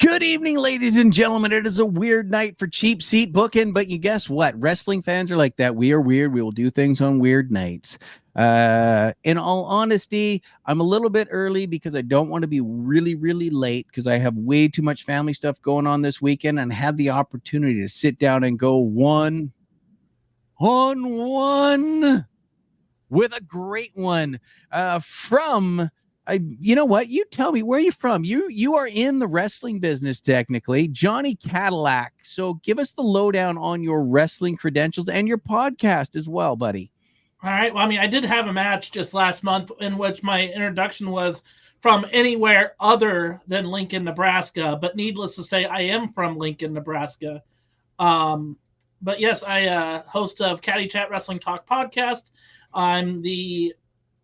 Good evening, ladies and gentlemen. It is a weird night for cheap seat booking, but you guess what? Wrestling fans are like that. We are weird. We will do things on weird nights. In all honesty, I'm a little bit early because I don't want to be really, really late because I have way too much family stuff going on this weekend and had the opportunity to sit down and go one on one with a great one from you know what? You tell me, where are you from? You are in the wrestling business technically, Jonny Cadillac. So give us the lowdown on your wrestling credentials and your podcast as well, buddy. All right. Well, I mean, I did have a match just last month in which my introduction was from anywhere other than Lincoln, Nebraska. But needless to say, I am from Lincoln, Nebraska. But yes, I host of Caddy Chat Wrestling Talk podcast. I'm the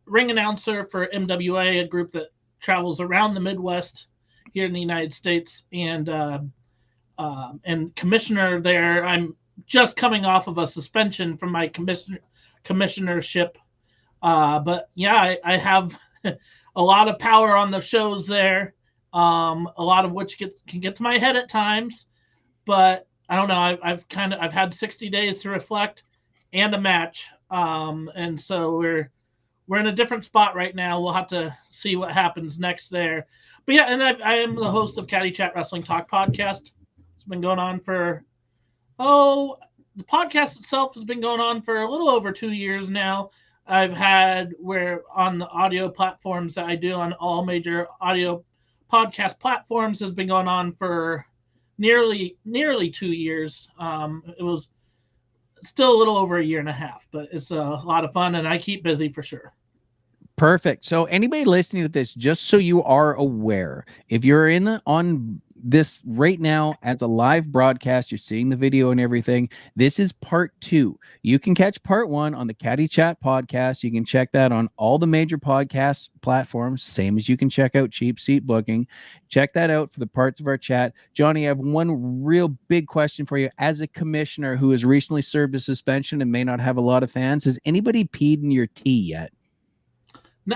ring announcer for NWA, a group that travels around the Midwest here in the United States, and commissioner there. I'm just coming off of a suspension from my commissionership, but yeah, I have a lot of power on the shows there, a lot of which can get to my head at times, but I don't know. I've had 60 days to reflect and a match, and so we're in a different spot right now. We'll have to see what happens next there. But yeah, and I am the host of Caddy Chat Wrestling Talk podcast. It's been going on for, the podcast itself has been going on for a little over 2 years now. I've had where on the audio platforms that I do on all major audio podcast platforms has been going on for nearly 2 years. It was still a little over a year and a half, but it's a lot of fun and I keep busy for sure. Perfect. So anybody listening to this, just so you are aware, if you're on this right now as a live broadcast, you're seeing the video and everything, this is part 2. You can catch part 1 on the Caddy Chat podcast. You can check that on all the major podcast platforms, same as you can check out Cheap Seat Booking. Check that out for the parts of our chat. Jonny, I have one real big question for you. As a commissioner who has recently served a suspension and may not have a lot of fans, has anybody peed in your tea yet?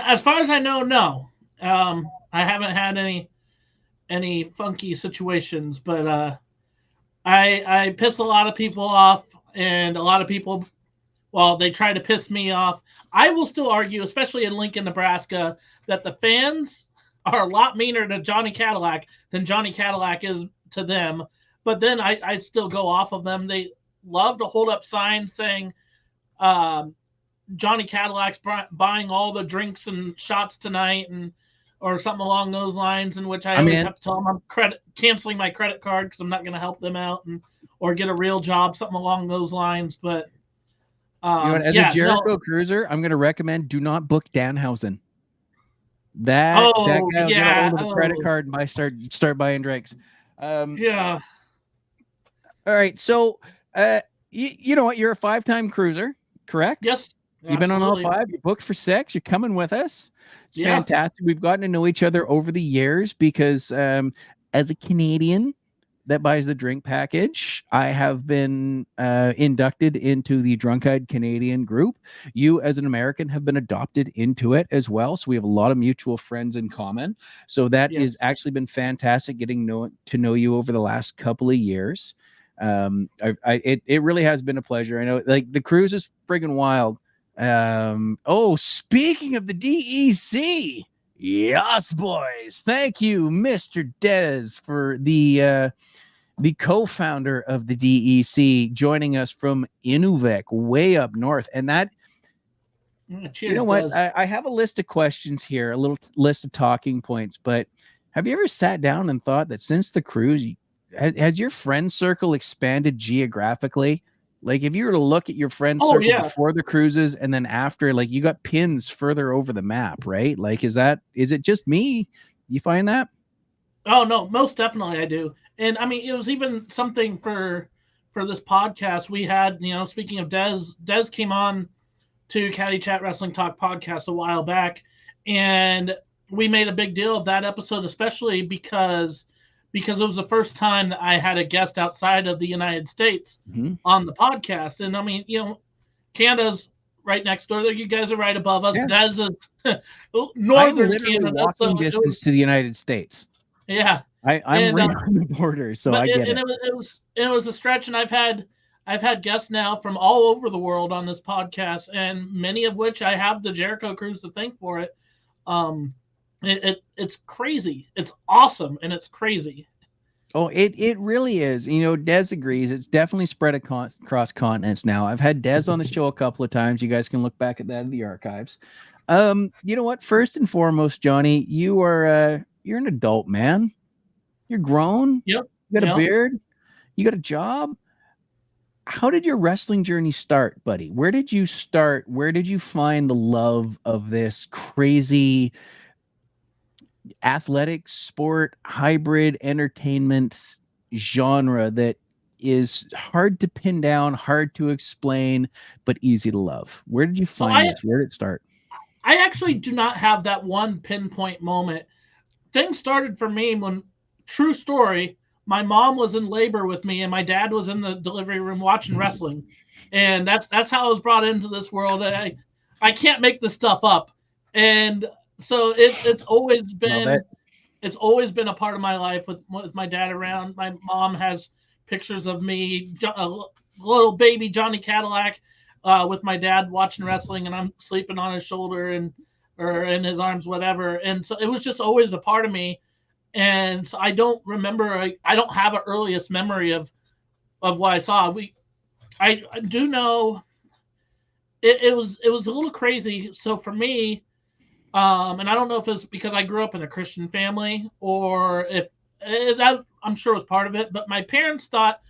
As far as I know, no. I haven't had any funky situations, but I piss a lot of people off, and a lot of people, well, they try to piss me off. I will still argue, especially in Lincoln, Nebraska, that the fans are a lot meaner to Jonny Cadillac than Jonny Cadillac is to them. But then I still go off of them. They love to hold up signs saying, Jonny Cadillac's buying all the drinks and shots tonight, or something along those lines, in which I always have to tell them I'm canceling my credit card because I'm not going to help them out, or get a real job, something along those lines. But as a Jericho cruiser, I'm going to recommend do not book Danhausen. That guy will get a hold of the credit card and start buying drinks. Yeah. All right, so you know what? You're a 5-time cruiser, correct? Yes. You've been on all 5. You booked for 6. You're coming with us. It's fantastic. We've gotten to know each other over the years because as a Canadian that buys the drink package, I have been inducted into the Drunk-Eyed Canadian group. You, as an American, have been adopted into it as well. So we have a lot of mutual friends in common. So that has actually been fantastic getting to know you over the last couple of years. It really has been a pleasure. I know, like, the cruise is friggin' wild. Speaking of the DEC, yes, boys, thank you, Mr. Dez, for the co-founder of the DEC, joining us from Inuvik, way up north. And that, cheers, you know what, I have a list of questions here, a little list of talking points, but have you ever sat down and thought that since the cruise, has your friend circle expanded geographically? Like, if you were to look at your friend circle before the cruises and then after, like, you got pins further over the map, right? Like, is it just me? You find that? Oh, no, most definitely I do. And I mean, it was even something for this podcast we had, speaking of Dez came on to Caddy Chat Wrestling Talk podcast a while back, and we made a big deal of that episode, especially because it was the first time that I had a guest outside of the United States on the podcast. And I mean, Canada's right next door. You guys are right above us. Yeah. Dez is northern Canada. Walking distance to the United States. Yeah. I'm And right on the border, so I get it. it was a stretch, and I've had guests now from all over the world on this podcast, and many of which I have the Jericho Cruise to thank for it. It's crazy. It's awesome, and it's crazy. Oh, it really is. You know, Des agrees. It's definitely spread across continents now. I've had Des on the show a couple of times. You guys can look back at that in the archives. You know what? First and foremost, Jonny, you're an adult man. You're grown. Yep. You got Yep. a beard. You got a job. How did your wrestling journey start, buddy? Where did you start? Where did you find the love of this crazy athletic sport hybrid entertainment genre that is hard to pin down, hard to explain, but easy to love? Where did you find this? Where did it start? I actually do not have that one pinpoint moment. Things started for me when, true story, my mom was in labor with me and my dad was in the delivery room watching wrestling. And that's how I was brought into this world. I can't make this stuff up. And so it's always been a part of my life with my dad around. My mom has pictures of me, a little baby Johnny Cadillac, with my dad watching wrestling, and I'm sleeping on his shoulder or in his arms, whatever. And so it was just always a part of me. And so I don't remember. I don't have an earliest memory of what I saw. I do know it was a little crazy. So for me, and I don't know if it's because I grew up in a Christian family or if that I'm sure was part of it. But my parents thought,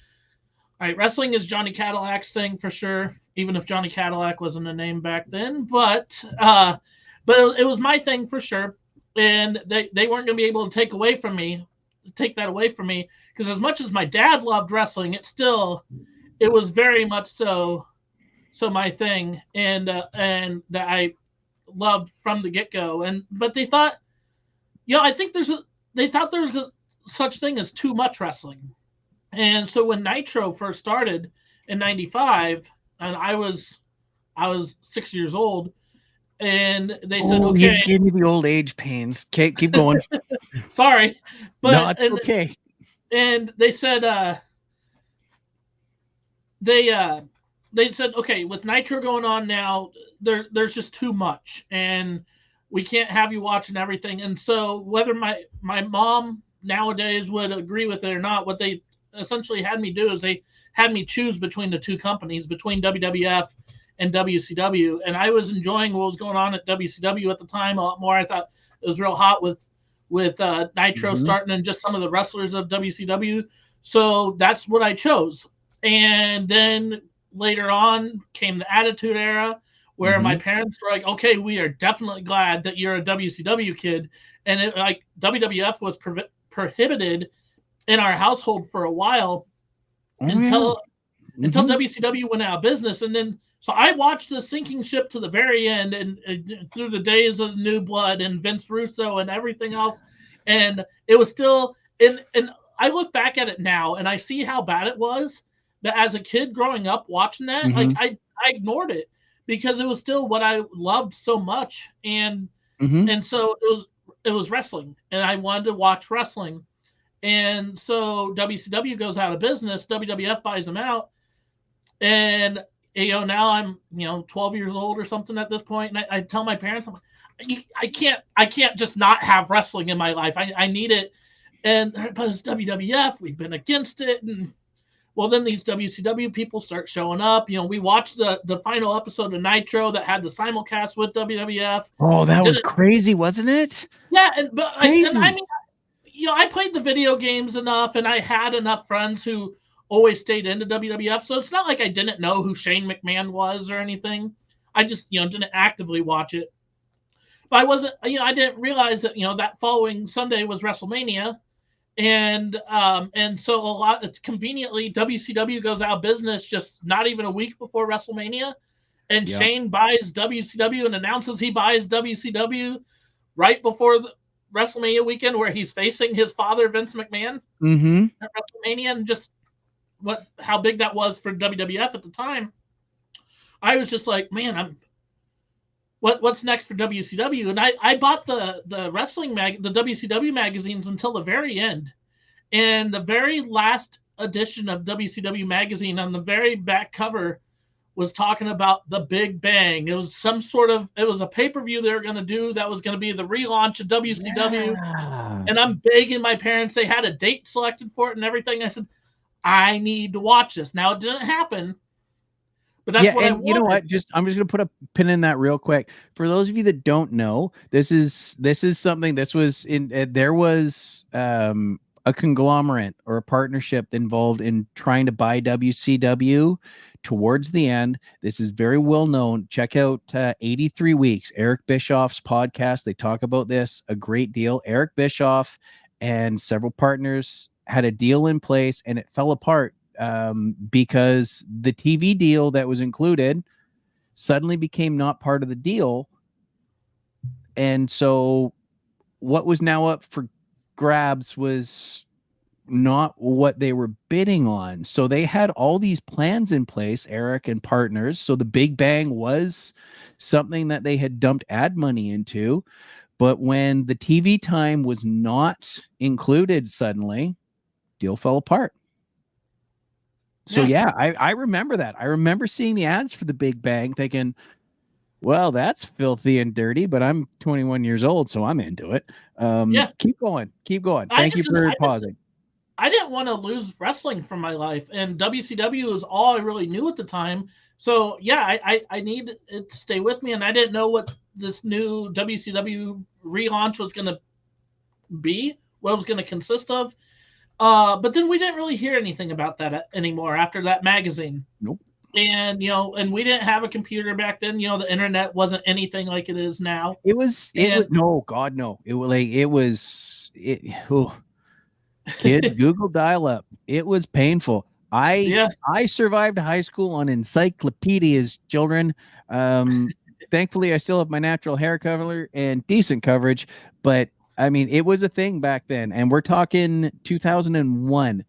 all right, wrestling is Johnny Cadillac's thing for sure, even if Johnny Cadillac wasn't a name back then. But it was my thing for sure. And they weren't going to be able to take that away from me, because as much as my dad loved wrestling, it was very much so my thing, and that I loved from the get-go. But they thought, I think they thought there was a such thing as too much wrestling. And so when Nitro first started in '95, and I was 6 years old, and they said, okay. You just gave me the old age pains. Okay, keep going. Sorry. But no, it's okay. And they said, they said, okay, with Nitro going on now, there's just too much, and we can't have you watching everything. And so whether my mom nowadays would agree with it or not, what they essentially had me do is they had me choose between the two companies, between WWF and WCW. And I was enjoying what was going on at WCW at the time a lot more. I thought it was real hot with Nitro starting and just some of the wrestlers of WCW. So that's what I chose. And then later on came the Attitude Era, where my parents were like, okay, we are definitely glad that you're a WCW kid. And WWF was prohibited in our household for a while until WCW went out of business. And then, so I watched the sinking ship to the very end, and through the days of New Blood and Vince Russo and everything else. And it was still, and I look back at it now and I see how bad it was. That as a kid growing up watching that, I ignored it because it was still what I loved so much. And so it was wrestling, and I wanted to watch wrestling. And so WCW goes out of business, WWF buys them out. And now I'm 12 years old or something at this point, and I tell my parents, I can't just not have wrestling in my life. I need it. But it's WWF, we've been against it. And well, then these WCW people start showing up. We watched the final episode of Nitro that had the simulcast with WWF. Oh, that was crazy, wasn't it? Yeah, I played the video games enough, and I had enough friends who always stayed into WWF. So it's not like I didn't know who Shane McMahon was or anything. I just, didn't actively watch it. But I wasn't, I didn't realize that, that following Sunday was WrestleMania. And so conveniently, WCW goes out of business just not even a week before WrestleMania. And Shane buys WCW and announces he buys WCW right before the WrestleMania weekend, where he's facing his father, Vince McMahon, at WrestleMania. And just how big that was for WWF at the time. I was just like, man, what's next for WCW? And I bought the wrestling the WCW magazines until the very end. And the very last edition of WCW magazine, on the very back cover, was talking about the Big Bang. It was it was a pay-per-view they were going to do that was going to be the relaunch of WCW. Yeah. And I'm begging my parents. They had a date selected for it and everything. I said, I need to watch this. Now, it didn't happen, but that's what I wanted. You know what? I'm just gonna put a pin in that real quick. For those of you that don't know, this is something. This was in there was a conglomerate or a partnership involved in trying to buy WCW towards the end. This is very well known. Check out 83 Weeks, Eric Bischoff's podcast. They talk about this a great deal. Eric Bischoff and several partners had a deal in place, and it fell apart because the TV deal that was included suddenly became not part of the deal. And so what was now up for grabs was not what they were bidding on. So they had all these plans in place, Eric and partners. So the Big Bang was something that they had dumped ad money into. But when the TV time was not included, suddenly, deal fell apart. So yeah, I remember that. I remember seeing the ads for the Big Bang thinking, well, that's filthy and dirty, but I'm 21 years old, so I'm into it. Keep going. Thank you for pausing. I didn't want to lose wrestling from my life, and WCW was all I really knew at the time. So yeah, I needed it to stay with me, and I didn't know what this new WCW relaunch was going to be, what it was going to consist of. But then we didn't really hear anything about that anymore after that magazine. Nope. And and we didn't have a computer back then. The internet wasn't anything like it is now. It was no, God no. Kids, Google dial-up. It was painful. I survived high school on encyclopedias, children. Thankfully, I still have my natural hair color and decent coverage, but I mean, it was a thing back then, and we're talking 2001.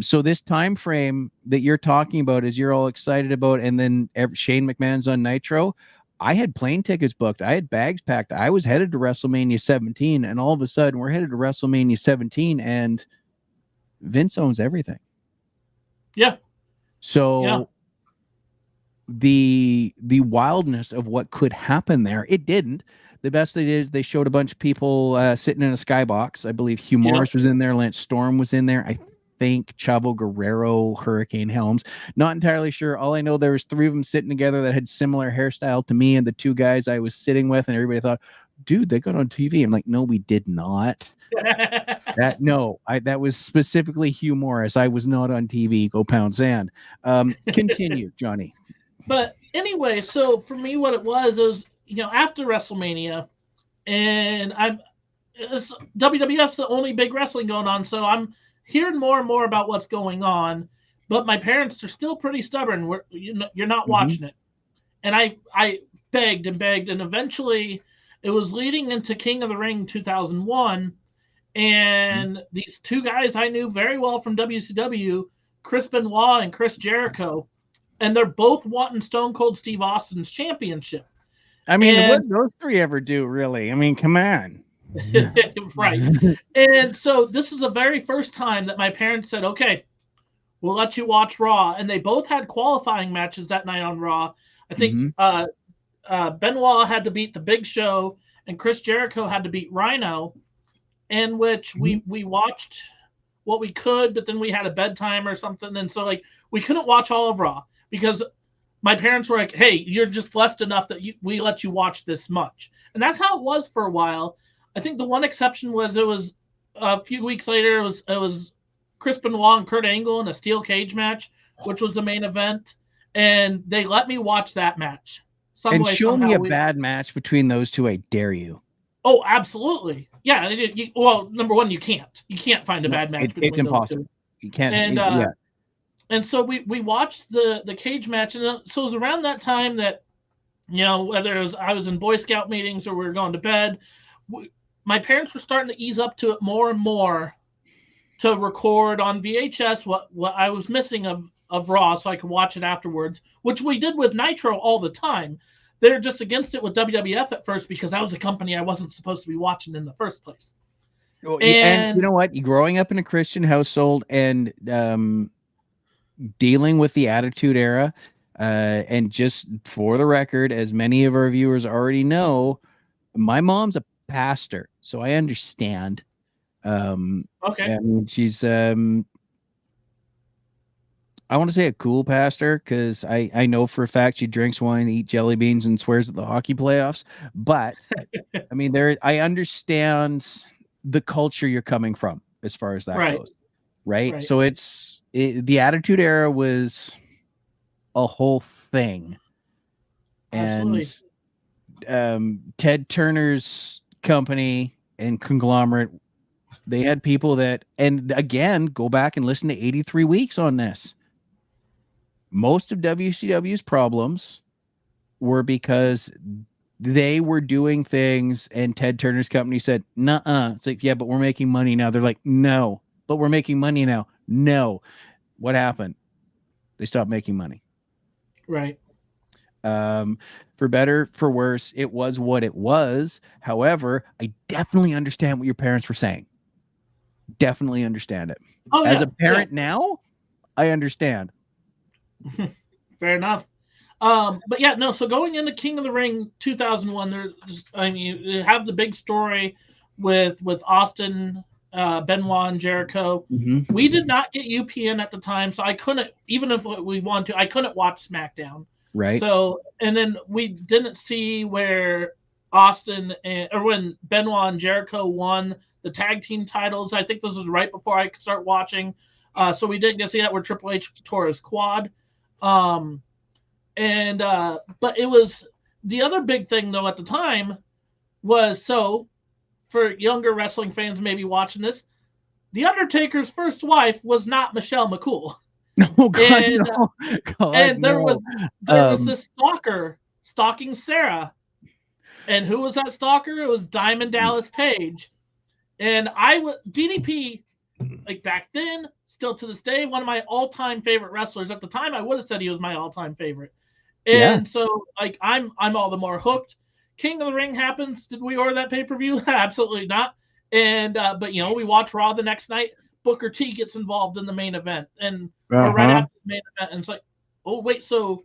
So this time frame that you're talking about, is you're all excited about, and then Shane McMahon's on Nitro. I had plane tickets booked. I had bags packed. I was headed to WrestleMania 17, and all of a sudden, we're headed to WrestleMania 17, and Vince owns everything. Yeah. So the wildness of what could happen there, it didn't. The best they did, they showed a bunch of people sitting in a skybox. I believe Hugh Morris was in there. Lance Storm was in there. I think Chavo Guerrero, Hurricane Helms. Not entirely sure. All I know, there was 3 of them sitting together that had similar hairstyle to me and the 2 guys I was sitting with, and everybody thought, dude, they got on TV. I'm like, no, we did not. That was specifically Hugh Morris. I was not on TV. Go pound sand. Continue, Johnny. But anyway, so for me, what it was after WrestleMania, and WWF's the only big wrestling going on, so I'm hearing more and more about what's going on. But my parents are still pretty stubborn. You're not watching it, and I begged and begged, and eventually it was leading into King of the Ring 2001, and these 2 guys I knew very well from WCW, Chris Benoit and Chris Jericho, and they're both wanting Stone Cold Steve Austin's championship. I mean, what did those 3 ever do, really? I mean, come on. Right. And so this is the very first time that my parents said, okay, we'll let you watch Raw. And they both had qualifying matches that night on Raw. I think Benoit had to beat The Big Show, and Chris Jericho had to beat Rhino, in which we watched what we could, but then we had a bedtime or something. And so we couldn't watch all of Raw because my parents were like, hey, you're just blessed enough that we let you watch this much. And that's how it was for a while. I think the one exception was it was a few weeks later, it was Chris Benoit and Kurt Angle in a steel cage match, which was the main event. And they let me watch that match. Show me a bad match between those 2, I dare you. Oh, absolutely. Yeah. Well, number one, you can't. You can't find a bad match between it's impossible. Those 2. You can't. And so we watched the cage match, and so it was around that time that, whether it was I was in Boy Scout meetings or we were going to bed, my parents were starting to ease up to it more and more to record on VHS what I was missing of Raw, so I could watch it afterwards, which we did with Nitro all the time. They're just against it with WWF at first because that was a company I wasn't supposed to be watching in the first place. And you And know what? Growing up in a Christian household and dealing with the Attitude Era, and just for the record, as many of our viewers already know, my mom's a pastor, so I understand. okay, I mean, she's I want to say a cool pastor because I know for a fact she drinks wine, eat jelly beans, and swears at the hockey playoffs. But I mean, I understand the culture you're coming from as far as that right, goes, right? right, So the Attitude Era was a whole thing, and absolutely, Ted Turner's company and conglomerate, they had people that, and again, go back and listen to 83 Weeks on this. Most of WCW's problems were because they were doing things and Ted Turner's company said, "Nuh-uh." It's like, "Yeah, but we're making money now." They're like, "No, but we're making money now." No. What happened? They stopped making money. right. For better, for worse, it was what it was. However, I definitely understand what your parents were saying. Definitely understand it. Oh As yeah, a yeah, parent now, I understand. fair enough. But yeah, no. So going into King of the Ring 2001, I mean, you have the big story with Austin, Benoit, and Jericho. We Mm-hmm. did not get UPN at the time, so I couldn't, even if we wanted to, I couldn't watch SmackDown. Right. So, and then we didn't see where Austin or when Benoit and Jericho won the tag team titles. I think this was right before I could start watching. So we didn't get to see that where Triple H tore his quad. Um, and but it was the other big thing though at the time was, so for younger wrestling fans maybe watching this, the Undertaker's first wife was not Michelle McCool. Oh God, And no. God, and no. there was this stalker stalking Sarah. And who was that stalker? It was Diamond Dallas Page. And I would DDP, like back then, still to this day, one of my all-time favorite wrestlers. At the time, I would have said he was my all-time favorite. Yeah. And so, like, I'm all the more hooked. King of the Ring happens. Did we order that pay-per-view? Absolutely not. And but we watch Raw the next night. Booker T gets involved in the main event, and or right Uh-huh. after the main event, and it's like, oh wait, so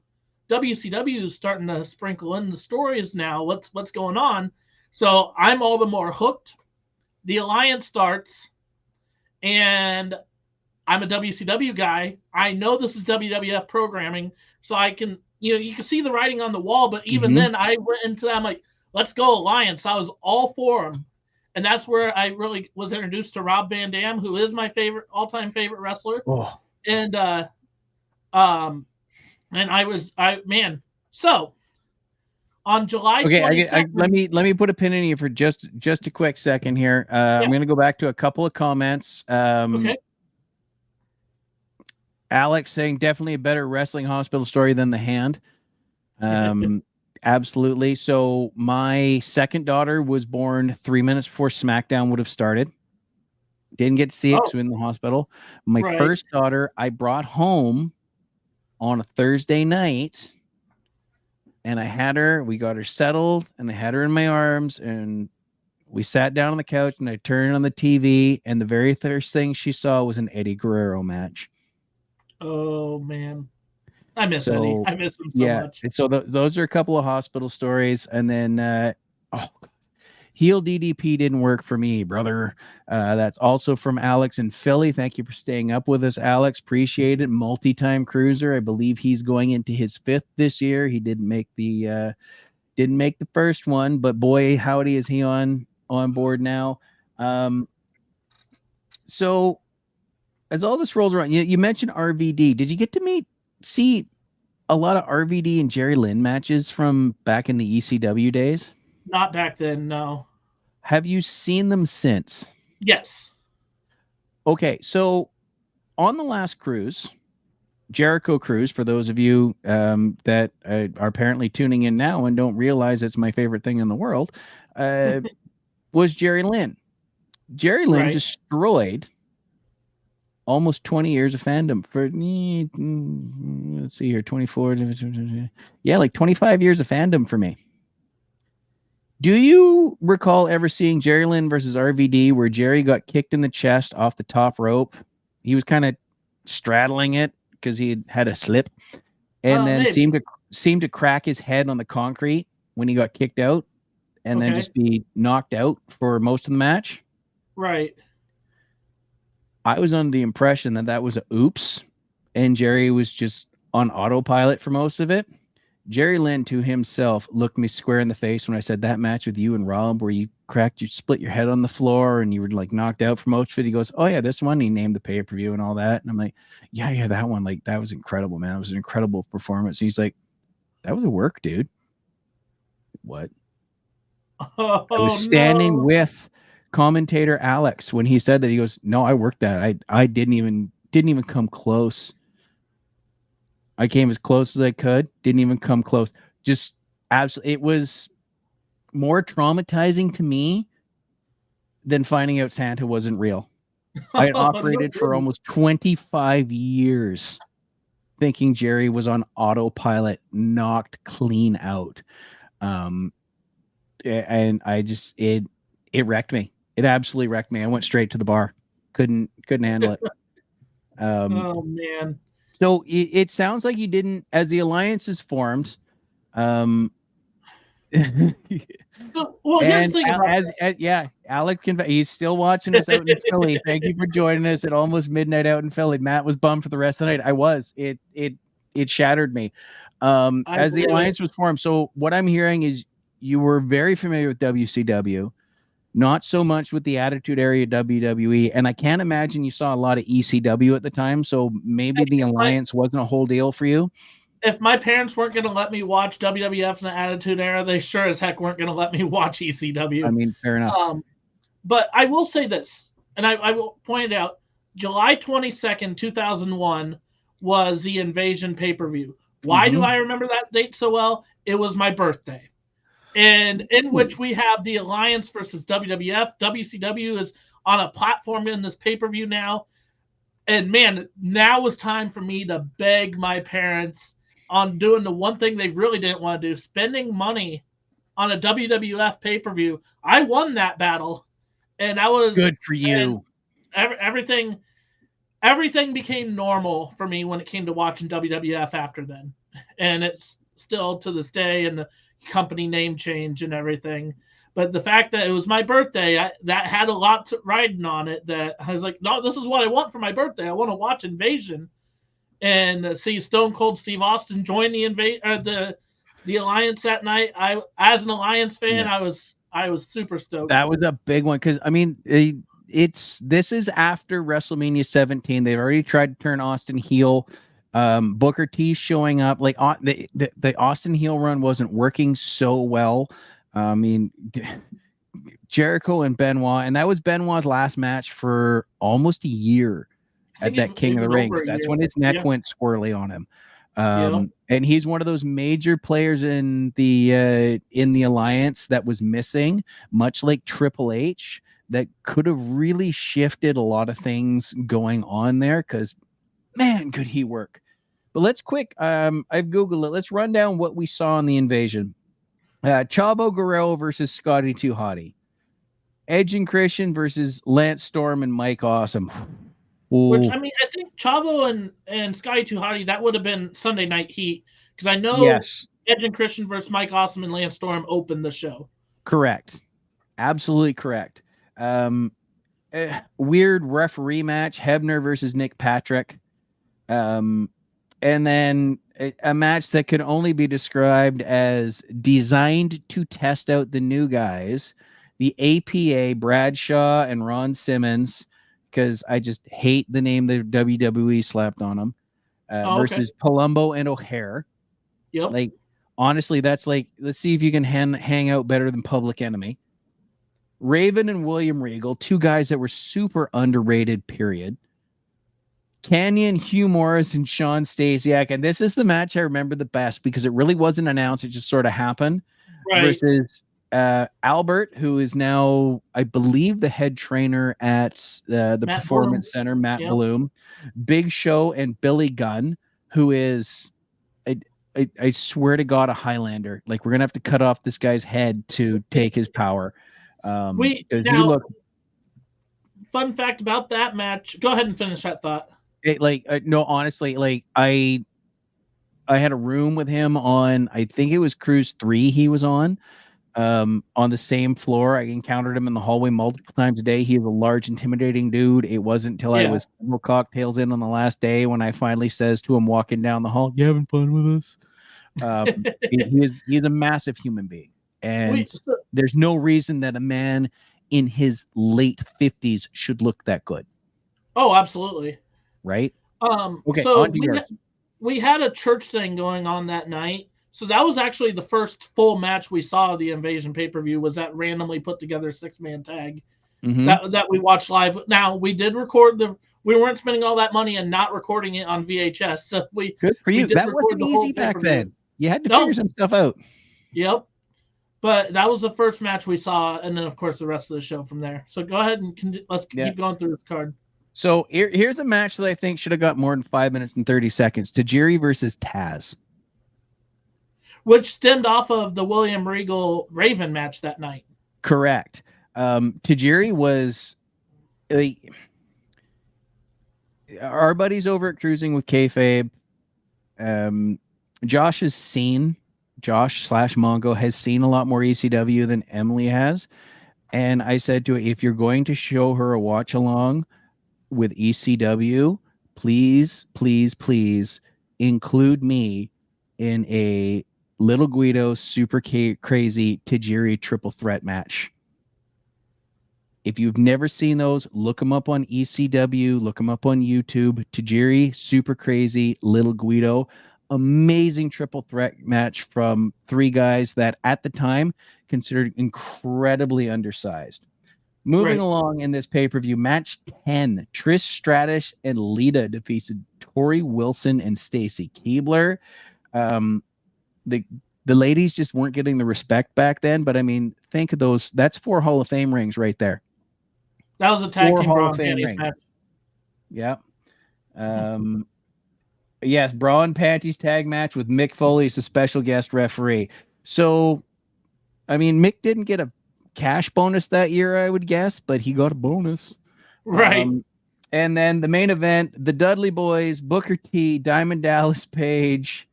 WCW is starting to sprinkle in the stories now. What's going on? So I'm all the more hooked. The alliance starts, and I'm a WCW guy. I know this is WWF programming, so I can, you can see the writing on the wall. But even Mm-hmm. then, I went into that. I'm like, let's go Alliance. I was all for them, and that's where I really was introduced to Rob Van Dam, who is my favorite, all-time favorite wrestler. Oh. And um, and I man. So on July Okay, let 22nd, me put a pin in you for just a quick second here. I'm yeah, going to go back to a couple of comments. okay, Alex saying definitely a better wrestling hospital story than The Hand. Um, absolutely. So my second daughter was born 3 minutes before SmackDown would have started. Didn't get to see it because oh, we were in the hospital. My right, first daughter I brought home on a Thursday night, and I had her. We got her settled, and I had her in my arms, and we sat down on the couch, and I turned on the TV, and the very first thing she saw was an Eddie Guerrero match. oh man, I miss Eddie. So I miss him so yeah, much. and so those are a couple of hospital stories, and then oh, heel DDP didn't work for me, brother. That's also from Alex in Philly. Thank you for staying up with us, Alex. Appreciate it. Multi-time cruiser. I believe he's going into his fifth this year. He didn't make the first one, but boy, howdy, is he on board now. So as all this rolls around, you mentioned RVD. Did you get to see a lot of RVD and Jerry Lynn matches from back in the ECW days? Not back then, no. Have you seen them since? Yes. Okay, so on the last cruise, Jericho cruise, for those of you that are apparently tuning in now and don't realize it's my favorite thing in the world, was Jerry Lynn. Jerry Lynn Right. destroyed almost 20 years of fandom for, let's see here, 24, yeah, like 25 years of fandom for me. Do you recall ever seeing Jerry Lynn versus RVD where Jerry got kicked in the chest off the top rope? He was kind of straddling it because he had a slip, and then Maybe. seemed to crack his head on the concrete when he got kicked out, and then just be knocked out for most of the match. Right. I was under the impression that was a oops, and Jerry was just on autopilot for most of it. Jerry Lynn to himself looked me square in the face when I said that match with you and Rob where you split your head on the floor and you were like knocked out for most of it. He goes, oh yeah, this one. He named the pay-per-view and all that. And I'm like, yeah, that one. Like, that was incredible, man. It was an incredible performance. And he's like, that was a work, dude. What? Oh, I was standing with commentator Alex when he said that. He goes, no, I worked that. I didn't even come close. I came as close as I could. Didn't even come close. Just absolutely. It was more traumatizing to me than finding out Santa wasn't real. I had operated for almost 25 years thinking Jerry was on autopilot, knocked clean out. And I just, it wrecked me. It absolutely wrecked me. I went straight to the bar. Couldn't handle it. Oh man. So it sounds like you didn't, as the alliance is formed. Well, here's the thing about Alec he's still watching us out in Philly. Thank you for joining us at almost midnight out in Philly. Matt was bummed for the rest of the night. I was. It shattered me. As the alliance was formed. So what I'm hearing is you were very familiar with WCW. Not so much with the Attitude Era WWE, and I can't imagine you saw a lot of ECW at the time, so maybe the alliance wasn't a whole deal for you. If my parents weren't going to let me watch WWF in the Attitude Era, they sure as heck weren't going to let me watch ECW. I mean, fair enough. But I will say this, and I will point it out, July 22nd, 2001 was the Invasion pay-per-view. Why do I remember that date so well? It was my birthday. And in which we have the Alliance versus WWF. WCW is on a platform in this pay-per-view now. And man, now was time for me to beg my parents on doing the one thing they really didn't want to do, spending money on a WWF pay-per-view. I won that battle. And I was good for you. Everything became normal for me when it came to watching WWF after then. And it's still to this day, and the company name change and everything, but the fact that it was my birthday, that had a lot riding on it, that I was like, no, this is what I want for my birthday. I want to watch Invasion and see Stone Cold Steve Austin join the alliance that night. I, as an alliance fan, I was super stoked. That was a big one because I mean this is after WrestleMania 17. They've already tried to turn Austin heel. Booker T showing up, like the Austin heel run wasn't working so well. I mean, Jericho and Benoit, and that was Benoit's last match for almost a year at that King of the Ring. That's when his neck went squirrely on him. And he's one of those major players in the alliance that was missing, much like Triple H, that could have really shifted a lot of things going on there because, man, could he work. But let's I've Googled it. Let's run down what we saw in the Invasion. Chavo Guerrero versus Scotty 2 Hotty. Edge and Christian versus Lance Storm and Mike Awesome. Ooh. Which, I mean, I think Chavo and Scotty 2 Hotty, that would have been Sunday Night Heat. Because I know Edge and Christian versus Mike Awesome and Lance Storm opened the show. Correct. Absolutely correct. Weird referee match. Hebner versus Nick Patrick. And then a match that could only be described as designed to test out the new guys, the APA, Bradshaw and Ron Simmons, because I just hate the name the WWE slapped on them, versus Palumbo and O'Hare. Yep. Like, honestly, that's like, let's see if you can hang out better than Public Enemy. Raven and William Regal, two guys that were super underrated, period. Canyon, Hugh Morris, and Sean Stasiak. And this is the match I remember the best because it really wasn't announced. It just sort of happened. Right. Versus Albert, who is now, I believe, the head trainer at the Performance Center, Matt Bloom. Big Show and Billy Gunn, who is I swear to God, a Highlander. Like, we're gonna have to cut off this guy's head to take his power. Because you look. Fun fact about that match. Go ahead and finish that thought. No, honestly, like I had a room with him on, I think it was Cruise 3 he was on the same floor. I encountered him in the hallway multiple times a day. He is a large, intimidating dude. It wasn't until I was several cocktails in on the last day when I finally says to him walking down the hall, "You having fun with us?" He's a massive human being. And there's no reason that a man in his late 50s should look that good. Oh, absolutely. Right? Okay, so we had a church thing going on that night. So that was actually the first full match we saw of the Invasion pay-per-view, was that randomly put together 6-man tag that we watched live. Now, we did record we weren't spending all that money and not recording it on VHS. So good for you. That wasn't easy back then. You had to figure some stuff out. Yep. But that was the first match we saw, and then, of course, the rest of the show from there. So go ahead and let's keep going through this card. So here's a match that I think should have got more than 5 minutes and 30 seconds. Tajiri versus Taz. Which stemmed off of the William Regal Raven match that night. Correct. Tajiri was our buddies over at Cruising with Kayfabe. Josh /Mongo has seen a lot more ECW than Emily has. And I said to her, if you're going to show her a watch along with ECW, please, please, please include me in a Little Guido super crazy Tajiri triple threat match. If you've never seen those, look them up on ECW, look them up on YouTube. Tajiri, super crazy, Little Guido. Amazing triple threat match from three guys that at the time considered incredibly undersized. Moving along in this pay-per-view, match 10, Trish Stratus and Lita defeated Tori Wilson and Stacy Keibler. The ladies just weren't getting the respect back then, but I mean, think of those. That's 4 Hall of Fame rings right there. That was a tag team Hall of Fame match. Yeah. Yes, Bra and Panties tag match with Mick Foley as a special guest referee. So, I mean, Mick didn't get a cash bonus that year, I would guess, but he got a bonus. Right. And then the main event, the Dudley Boys, Booker T, Diamond Dallas Page,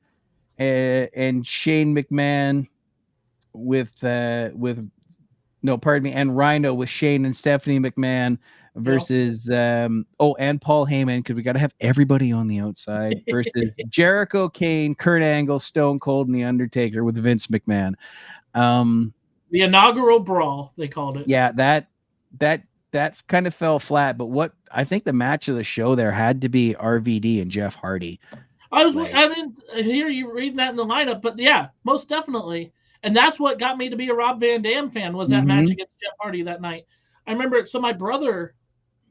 and Shane McMahon and Rhino with Shane and Stephanie McMahon versus and Paul Heyman, because we got to have everybody on the outside, versus Jericho, Kane, Kurt Angle, Stone Cold, and The Undertaker with Vince McMahon. The inaugural brawl, they called it. Yeah, that kind of fell flat, but what I think the match of the show there had to be RVD and Jeff Hardy. I didn't hear you reading that in the lineup, but yeah, most definitely. And that's what got me to be a Rob Van Dam fan, was that match against Jeff Hardy that night. I remember, so my brother,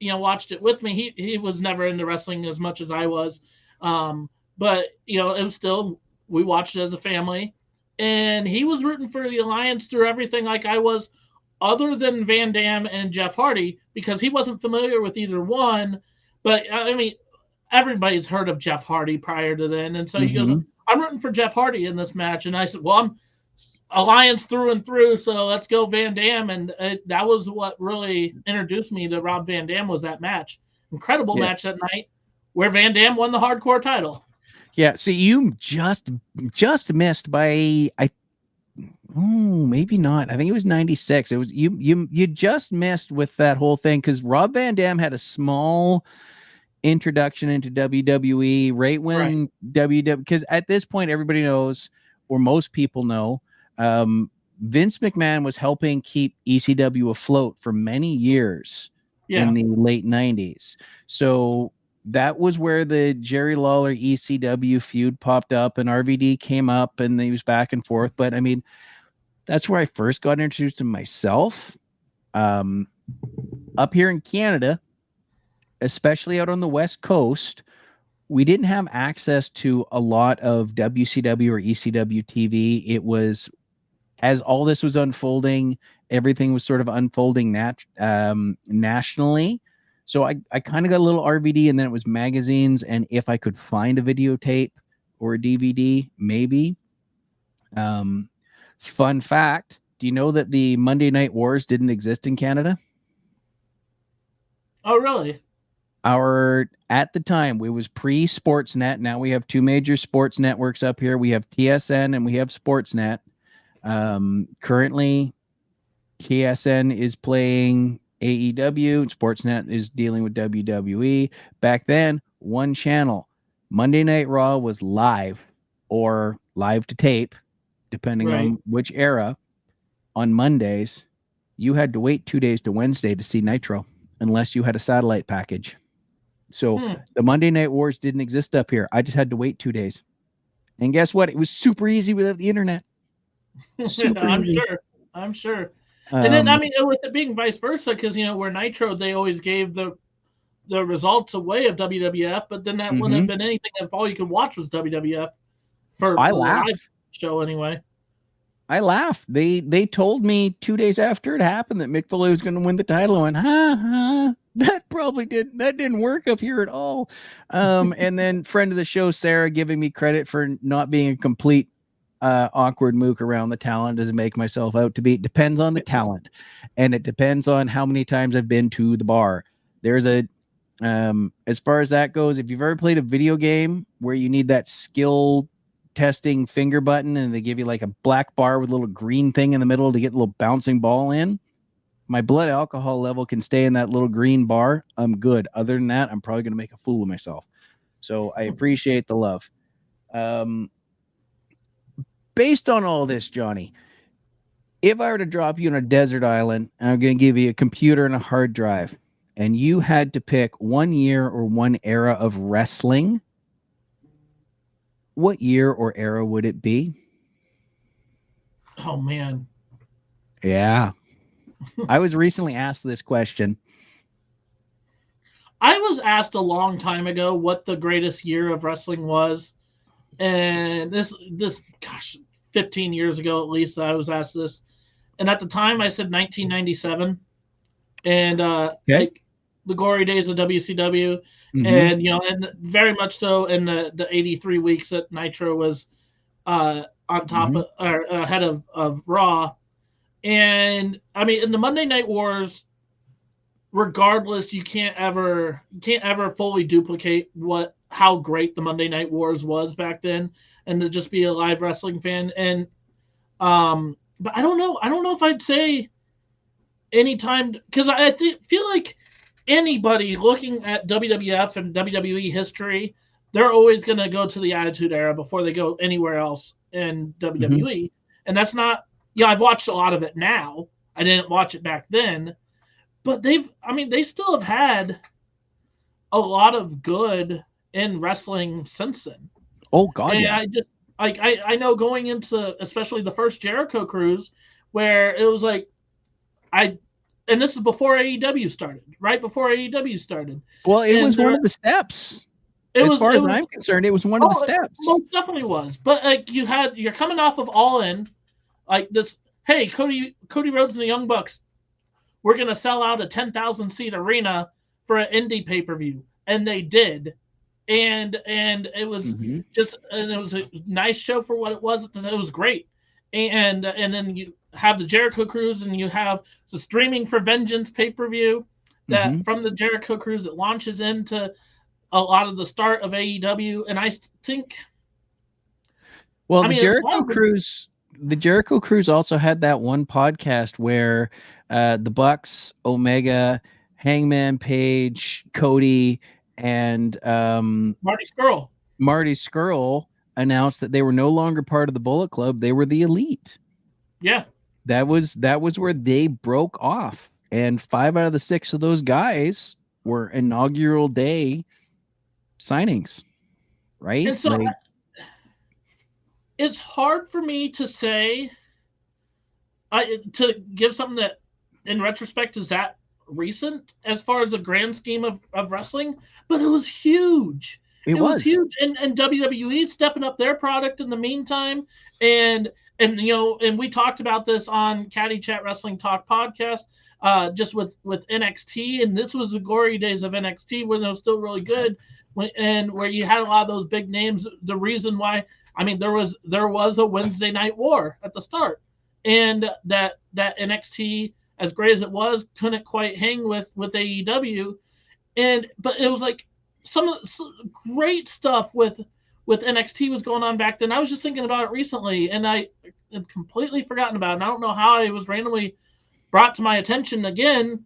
watched it with me. He was never into wrestling as much as I was. But, it was still, we watched it as a family. And he was rooting for the Alliance through everything like I was, other than Van Dam and Jeff Hardy, because he wasn't familiar with either one. But, I mean, everybody's heard of Jeff Hardy prior to then. And so he goes, I'm rooting for Jeff Hardy in this match. And I said, well, I'm Alliance through and through, so let's go Van Dam. And that was what really introduced me to Rob Van Dam, was that match. Incredible match that night where Van Dam won the hardcore title. Yeah, so you just missed by maybe not. I think it was 96. It was you just missed with that whole thing, because Rob Van Dam had a small introduction into WWE right when WWE, because at this point everybody knows, or most people know, Vince McMahon was helping keep ECW afloat for many years in the late 90s. So that was where the Jerry Lawler ECW feud popped up, and RVD came up, and he was back and forth. But I mean, that's where I first got introduced to myself. Up here in Canada, especially out on the West Coast, we didn't have access to a lot of WCW or ECW TV. It was, as all this was unfolding, everything was sort of unfolding nationally. So I kind of got a little RVD, and then it was magazines. And if I could find a videotape or a DVD, maybe. Fun fact, do you know that the Monday Night Wars didn't exist in Canada? Oh, really? At the time, it was pre-Sportsnet. Now we have two major sports networks up here. We have TSN and we have Sportsnet. Currently, TSN is playing AEW, and Sportsnet is dealing with WWE. Back then, one channel. Monday Night Raw was live or live to tape, depending on which era. On Mondays, you had to wait 2 days to Wednesday to see Nitro, unless you had a satellite package. So the Monday Night Wars didn't exist up here. I just had to wait 2 days. And guess what? It was super easy without the internet. I'm sure. And then, I mean, with it being vice versa, because, where Nitro, they always gave the results away of WWF, but then that wouldn't have been anything if all you could watch was WWF for the live show anyway. I laughed. They told me 2 days after it happened that Mick Foley was going to win the title. I went, that didn't work up here at all. And then friend of the show, Sarah, giving me credit for not being a complete awkward mook around the talent doesn't make myself out to be. It depends on the talent, and it depends on how many times I've been to the bar. There's as far as that goes, if you've ever played a video game where you need that skill testing finger button and they give you like a black bar with a little green thing in the middle to get a little bouncing ball in, my blood alcohol level can stay in that little green bar. I'm good. Other than that, I'm probably going to make a fool of myself. So I appreciate the love. Based on all this, Johnny, if I were to drop you on a desert island and I'm going to give you a computer and a hard drive, and you had to pick 1 year or one era of wrestling, what year or era would it be? Oh, man. Yeah. I was recently asked this question. I was asked a long time ago what the greatest year of wrestling was. And this, gosh, 15 years ago at least, I was asked this. And at the time, I said 1997. And like the glory days of WCW. And, and very much so in the 83 weeks that Nitro was on top of, or ahead of Raw. And I mean, in the Monday Night Wars, regardless, you can't ever fully duplicate how great the Monday Night Wars was back then, and to just be a live wrestling fan. And but I don't know if I'd say anytime, because I feel like anybody looking at WWF and WWE history, they're always going to go to the Attitude Era before they go anywhere else in WWE. And that's not, I've watched a lot of it now. I didn't watch it back then, but they still have had a lot of good in wrestling since then. Oh God. And yeah. I just, I know going into especially the first Jericho cruise where it was like, and this is before AEW started, right before AEW started. Well, it was one of the steps. As far as I'm concerned, it was one of the steps. It most definitely was. But like you're coming off of All In, like this. Hey, Cody Rhodes and the Young Bucks, we're gonna sell out a 10,000 seat arena for an indie pay per view, and they did. And it was and it was a nice show for what it was. It was great. And then you have the Jericho Cruise, and you have the Streaming for Vengeance pay-per-view that from the Jericho Cruise it launches into a lot of the start of AEW. And I think, the Jericho Cruise also had that one podcast where the Bucks, Omega, Hangman Page, Cody, and Marty Scurll announced that they were no longer part of the Bullet Club. They were the Elite. Yeah. That was where they broke off. And 5 out of the 6 of those guys were inaugural day signings. Right? And so it's hard for me to say, to give something that in retrospect is that recent as far as a grand scheme of wrestling, but it was huge. It was huge, and WWE stepping up their product in the meantime, and we talked about this on Caddy Chat Wrestling Talk podcast just with NXT, and this was the glory days of NXT when it was still really good, and where you had a lot of those big names. The reason why, I mean, there was a Wednesday Night War at the start, and that NXT, as great as it was, couldn't quite hang with AEW, but it was like some great stuff with NXT was going on back then. I was just thinking about it recently, and I had completely forgotten about it. And I don't know how it was randomly brought to my attention again.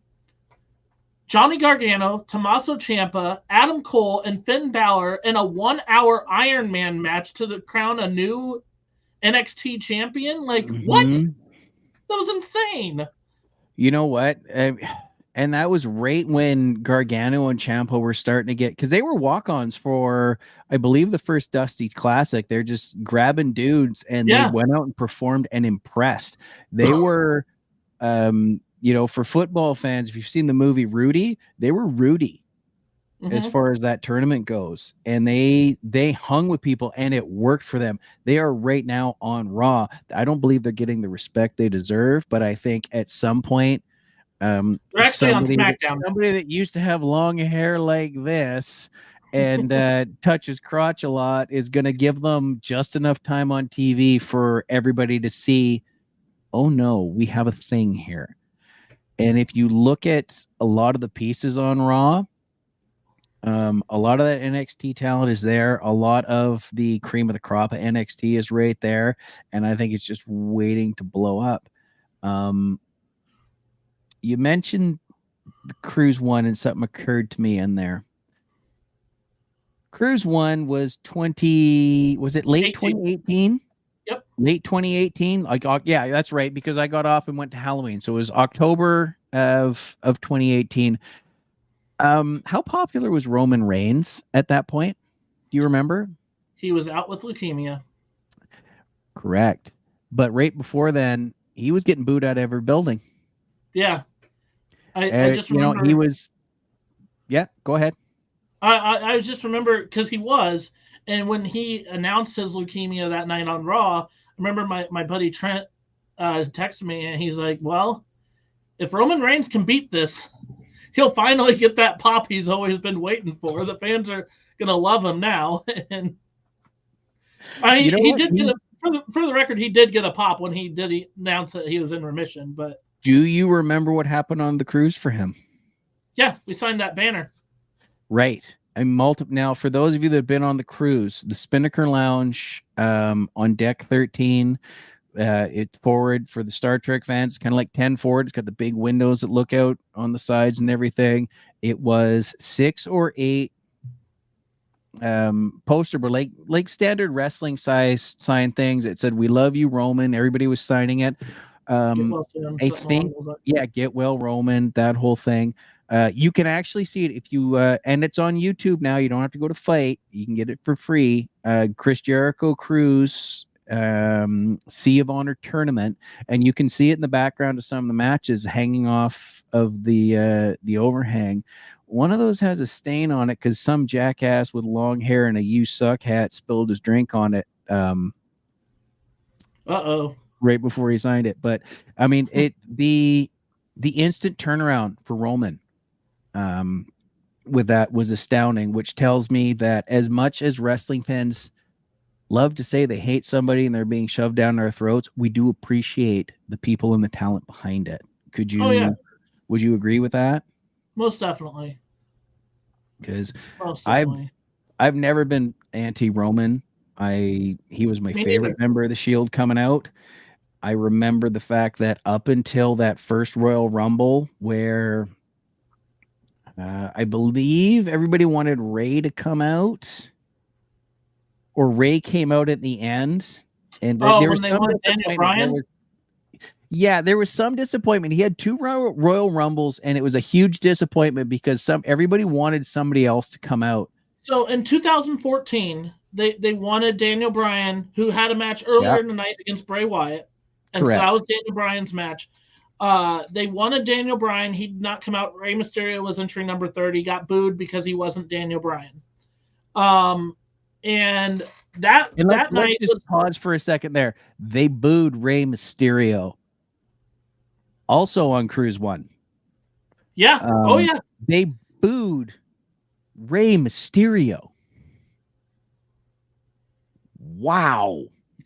Johnny Gargano, Tommaso Ciampa, Adam Cole, and Finn Balor in a 1-hour Iron Man match to crown a new NXT champion. Like, what? That was insane. You know what? And that was right when Gargano and Ciampa were starting to get, because they were walk-ons for, I believe, the first Dusty Classic. They're just grabbing dudes, and they went out and performed and impressed. They were, for football fans, if you've seen the movie Rudy, they were Rudy as far as that tournament goes. And they hung with people, and it worked for them. They are right now on Raw. I don't believe they're getting the respect they deserve, but I think at some point, they're actually on SmackDown. Somebody that used to have long hair like this and touch his crotch a lot is going to give them just enough time on TV for everybody to see, oh no, we have a thing here. And if you look at a lot of the pieces on Raw, a lot of that NXT talent is there. A lot of the cream of the crop of NXT is right there. And I think it's just waiting to blow up. You mentioned the Cruise One, and something occurred to me in there. Cruise One was late 2018? Yep. Late 2018. Yeah, that's right, because I got off and went to Halloween. So it was October of 2018. How popular was Roman Reigns at that point? Do you remember? He was out with leukemia. Correct. But right before then, he was getting booed out of every building. Yeah. I just remember. He was. Yeah, go ahead. I just remember because he was, and when he announced his leukemia that night on Raw, I remember my buddy Trent texted me, and he's like, "Well, if Roman Reigns can beat this, he'll finally get that pop he's always been waiting for. The fans are gonna love him now." And I mean, he did get for the record, he did get a pop when he did announce that he was in remission, but. Do you remember what happened on the cruise for him? Yeah, we signed that banner. Right. Now, for those of you that have been on the cruise, the Spinnaker Lounge on deck 13, it's forward for the Star Trek fans. It's kind of like 10 forward. It's got the big windows that look out on the sides and everything. It was 6 or 8 poster, but like standard wrestling size sign things. It said, "We love you, Roman." Everybody was signing it. I think, get well, Roman, that whole thing. You can actually see it if you, and it's on YouTube now. You don't have to go to Fight. You can get it for free. Chris Jericho Cruise, Sea of Honor tournament, and you can see it in the background of some of the matches hanging off of the overhang. One of those has a stain on it because some jackass with long hair and a "You Suck" hat spilled his drink on it. Right before he signed it. But I mean, the instant turnaround for Roman with that was astounding, which tells me that as much as wrestling fans love to say they hate somebody and they're being shoved down their throats, we do appreciate the people and the talent behind it. Would you agree with that? Most definitely. Because I've never been anti-Roman. He was my favorite member of the Shield coming out. I remember the fact that up until that first Royal Rumble, where I believe everybody wanted Ray to come out, or Ray came out at the end, and there was some disappointment. There was some disappointment. He had 2 Royal Rumbles, and it was a huge disappointment because everybody wanted somebody else to come out. So in 2014, they wanted Daniel Bryan, who had a match earlier in the night against Bray Wyatt. And Correct. So that was Daniel Bryan's match. They wanted Daniel Bryan. He did not come out. Rey Mysterio was entry number 30. Got booed because he wasn't Daniel Bryan. And that night. Just pause for a second there. They booed Rey Mysterio. Also on Cruise One. Yeah. Oh yeah. They booed Rey Mysterio. Wow.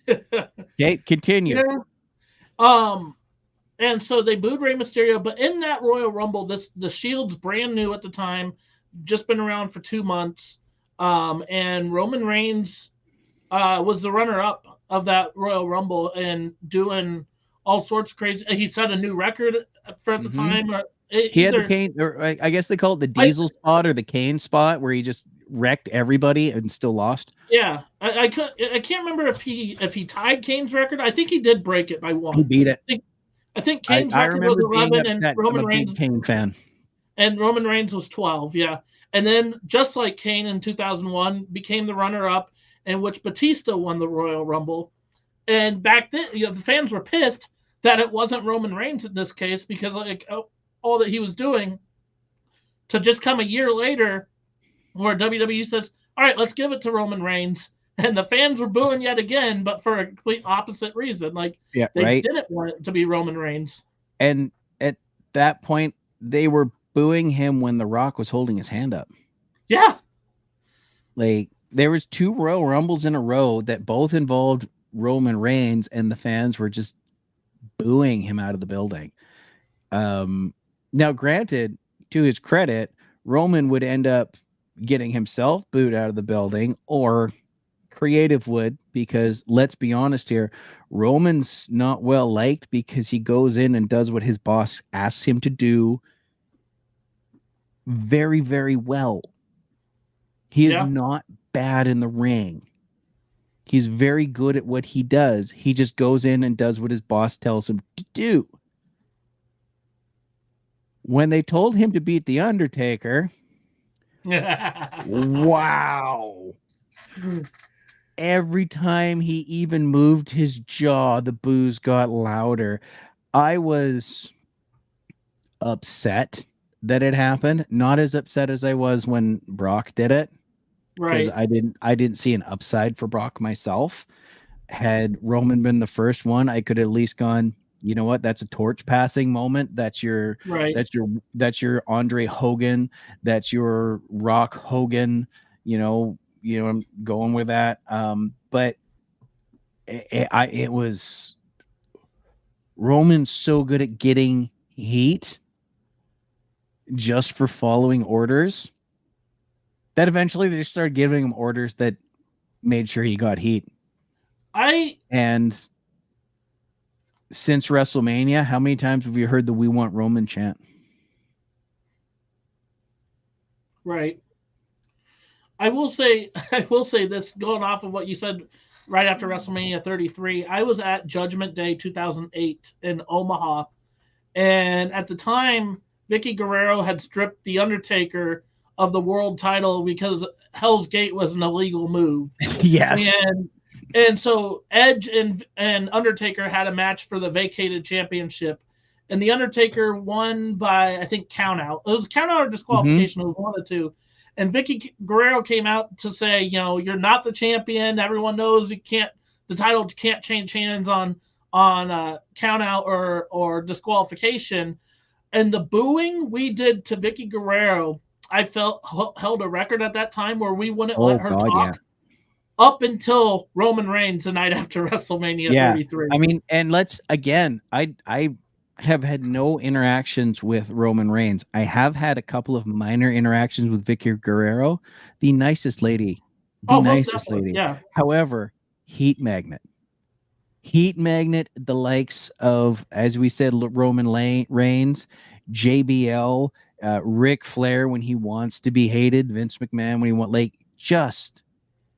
Okay, continue. Yeah. Um, and so they booed Rey Mysterio, but in that Royal Rumble, the Shield's brand new at the time, just been around for 2 months. And Roman Reigns was the runner up of that Royal Rumble and doing all sorts of crazy. He set a new record for at the time. He had the Either Kane, or I guess they call it the I, Diesel spot or the Kane spot, where he just wrecked everybody and still lost. yeah, I can't remember if he tied Kane's record. I think he did break it by one. He beat it. I think Kane's I record was remember being 11 and upset. I'm Roman a Reigns big Kane fan. Was 12. Yeah, and then just like Kane in 2001 became the runner-up, in which Batista won the Royal Rumble. And back then, the fans were pissed that it wasn't Roman Reigns in this case because like all that he was doing, to just come a year later where WWE says, all right, let's give it to Roman Reigns. And the fans were booing yet again, but for a complete opposite reason. Like, they didn't want it to be Roman Reigns. And at that point, they were booing him when The Rock was holding his hand up. Yeah. Like, there was 2 Royal Rumbles in a row that both involved Roman Reigns, and the fans were just booing him out of the building. Now, granted, to his credit, Roman would end up getting himself booed out of the building, or Creative would, because let's be honest here, Roman's not well liked because he goes in and does what his boss asks him to do very, very well. He is not bad in the ring. He's very good at what he does. He just goes in and does what his boss tells him to do. When they told him to beat The Undertaker, wow. Every time he even moved his jaw, the boos got louder. I was upset that it happened. Not as upset as I was when Brock did it. Because I didn't see an upside for Brock myself. Had Roman been the first one, I could at least gone, you know what? That's a torch passing moment. That's your Andre Hogan. That's your Rock Hogan. I'm going with that. But it was Roman's so good at getting heat just for following orders that eventually they just started giving him orders that made sure he got heat. And since WrestleMania, how many times have you heard the "We Want Roman" chant? Right. I will say this, going off of what you said right after WrestleMania 33. I was at Judgment Day 2008 in Omaha, and at the time, Vicky Guerrero had stripped The Undertaker of the world title because Hell's Gate was an illegal move. Yes. And so Edge and Undertaker had a match for the vacated championship, and The Undertaker won by, I think, count out. It was count out or disqualification. Mm-hmm. It was one of the two. And Vicky Guerrero came out to say, you're not the champion. Everyone knows the title can't change hands on count out or disqualification. And the booing we did to Vicky Guerrero, I felt held a record at that time where we wouldn't let her talk up until Roman Reigns the night after WrestleMania 33. I mean, and I have had no interactions with Roman Reigns. I have had a couple of minor interactions with Vicky Guerrero, the nicest lady. Nicest lady. Yeah. However, heat magnet, the likes of, as we said, Roman Reigns, JBL, Ric Flair when he wants to be hated, Vince McMahon when he wants, just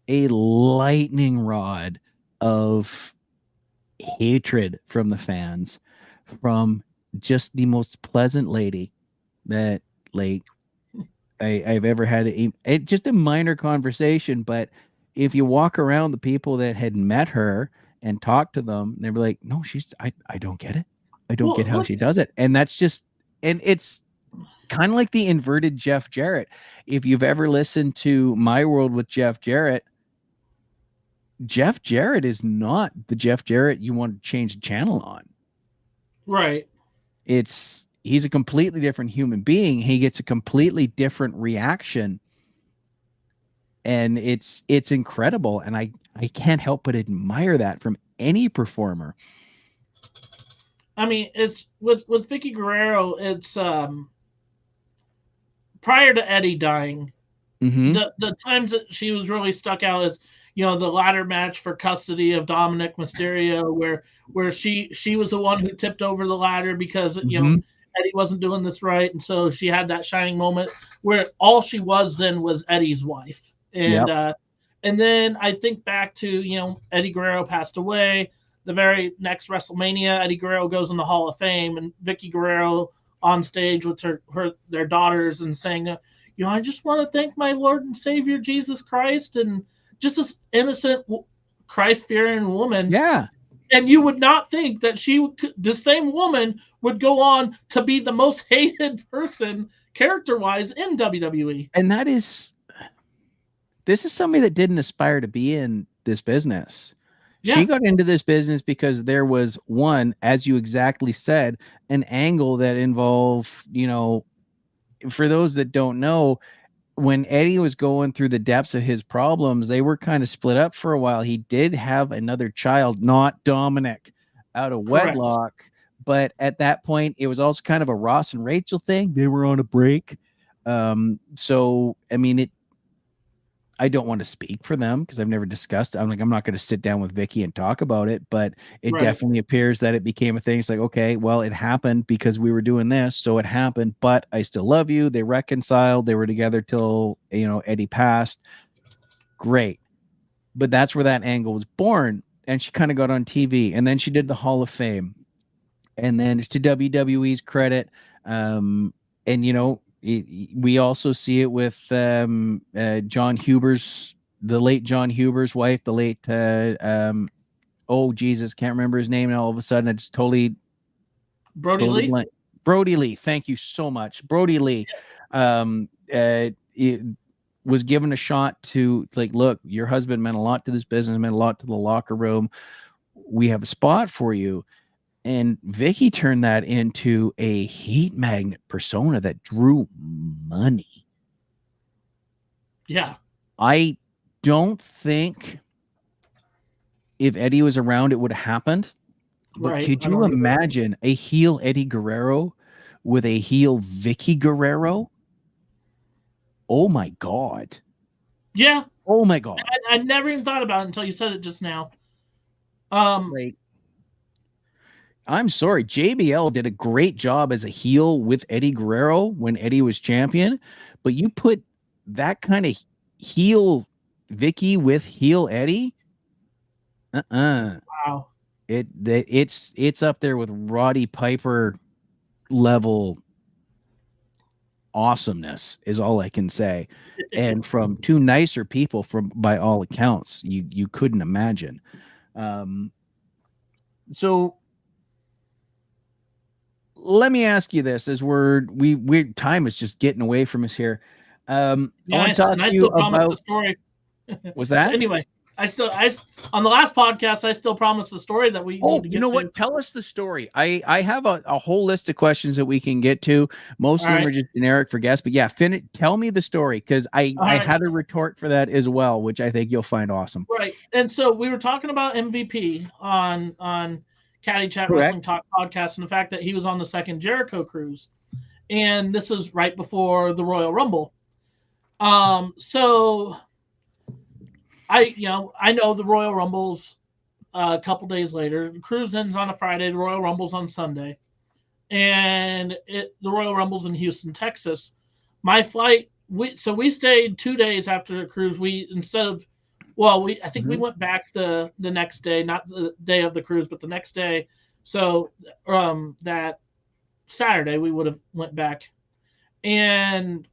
a lightning rod of hatred from the fans, from just the most pleasant lady that I've ever had. Just a minor conversation, but if you walk around the people that had met her and talked to them, they were like, no, I don't get it. I don't get how she does it. And that's just, and it's kind of like the inverted Jeff Jarrett. If you've ever listened to My World with Jeff Jarrett is not the Jeff Jarrett you want to change the channel on. Right. It's he's a completely different human being. He gets a completely different reaction, and it's incredible. And I can't help but admire that from any performer. I mean, it's with Vicky Guerrero. It's prior to Eddie dying, Mm-hmm. the times that she was really stuck out is, you know, the ladder match for custody of Dominic Mysterio, where she was the one who tipped over the ladder because, you know, Mm-hmm. Eddie wasn't doing this right, and so she had that shining moment where all she was then was Eddie's wife. Yep. And then I think back to, you know, Eddie Guerrero passed away. The very next WrestleMania, Eddie Guerrero goes in the Hall of Fame, and Vicky Guerrero on stage with their daughters and saying, you know, I just want to thank my Lord and Savior Jesus Christ, and just this innocent Christ-fearing woman. Yeah. And you would not think that the same woman would go on to be the most hated person character-wise in WWE. And this is somebody that didn't aspire to be in this business. Yeah. She got into this business because there was one, as you exactly said, an angle that involved, you know, for those that don't know, when Eddie was going through the depths of his problems, they were kind of split up for a while. He did have another child, not Dominic, out of wedlock. Correct. But at that point, it was also kind of a Ross and Rachel thing. They were on a break. So, I mean, I don't want to speak for them because I've never discussed it. I'm not going to sit down with Vicky and talk about it, but it definitely appears that it became a thing. It's like, okay, well, it happened because we were doing this, so it happened, but I still love you. They reconciled. They were together till, you know, Eddie passed. Great. But that's where that angle was born. And she kind of got on TV, and then she did the Hall of Fame. And then to WWE's credit, and, you know, we also see it with John Huber's, the late John Huber's wife, the late oh Jesus, can't remember his name, and all of a sudden it's totally Lee. Blank. Brody Lee, thank you so much. Brody Lee it was given a shot to, like, look, your husband meant a lot to this business, meant a lot to the locker room. We have a spot for you. And Vicky turned that into a heat magnet persona that drew money. Yeah. I don't think if Eddie was around, it would have happened. But could you imagine a heel Eddie Guerrero with a heel Vicky Guerrero? Oh my God. Yeah. Oh my God. I never even thought about it until you said it just now. Like, I'm sorry, JBL did a great job as a heel with Eddie Guerrero when Eddie was champion, but you put that kind of heel Vicky with heel Eddie, wow, it's up there with Roddy Piper level awesomeness is all I can say. And from two nicer people, from by all accounts, you couldn't imagine. So let me ask you this, as we time is just getting away from us here. I want to talk to you about the story. Was that anyway? I on the last podcast, I still promised the story that we need to get you know to. what? Tell us the story. I have a whole list of questions that we can get to. Most of them are just generic for guests, but yeah, tell me the story, because I had a retort for that as well, which I think you'll find awesome. Right. And so we were talking about MVP on Caddy Chat Wrestling Talk podcast, and the fact that he was on the second Jericho cruise. And this is right before the Royal Rumble. So I know the Royal Rumble's a couple days later. The cruise ends on a Friday. The Royal Rumble's on Sunday. And the Royal Rumble's in Houston, Texas. My flight, we stayed 2 days after the cruise. We we went back the next day, not the day of the cruise, but the next day. So that Saturday we would have went back, and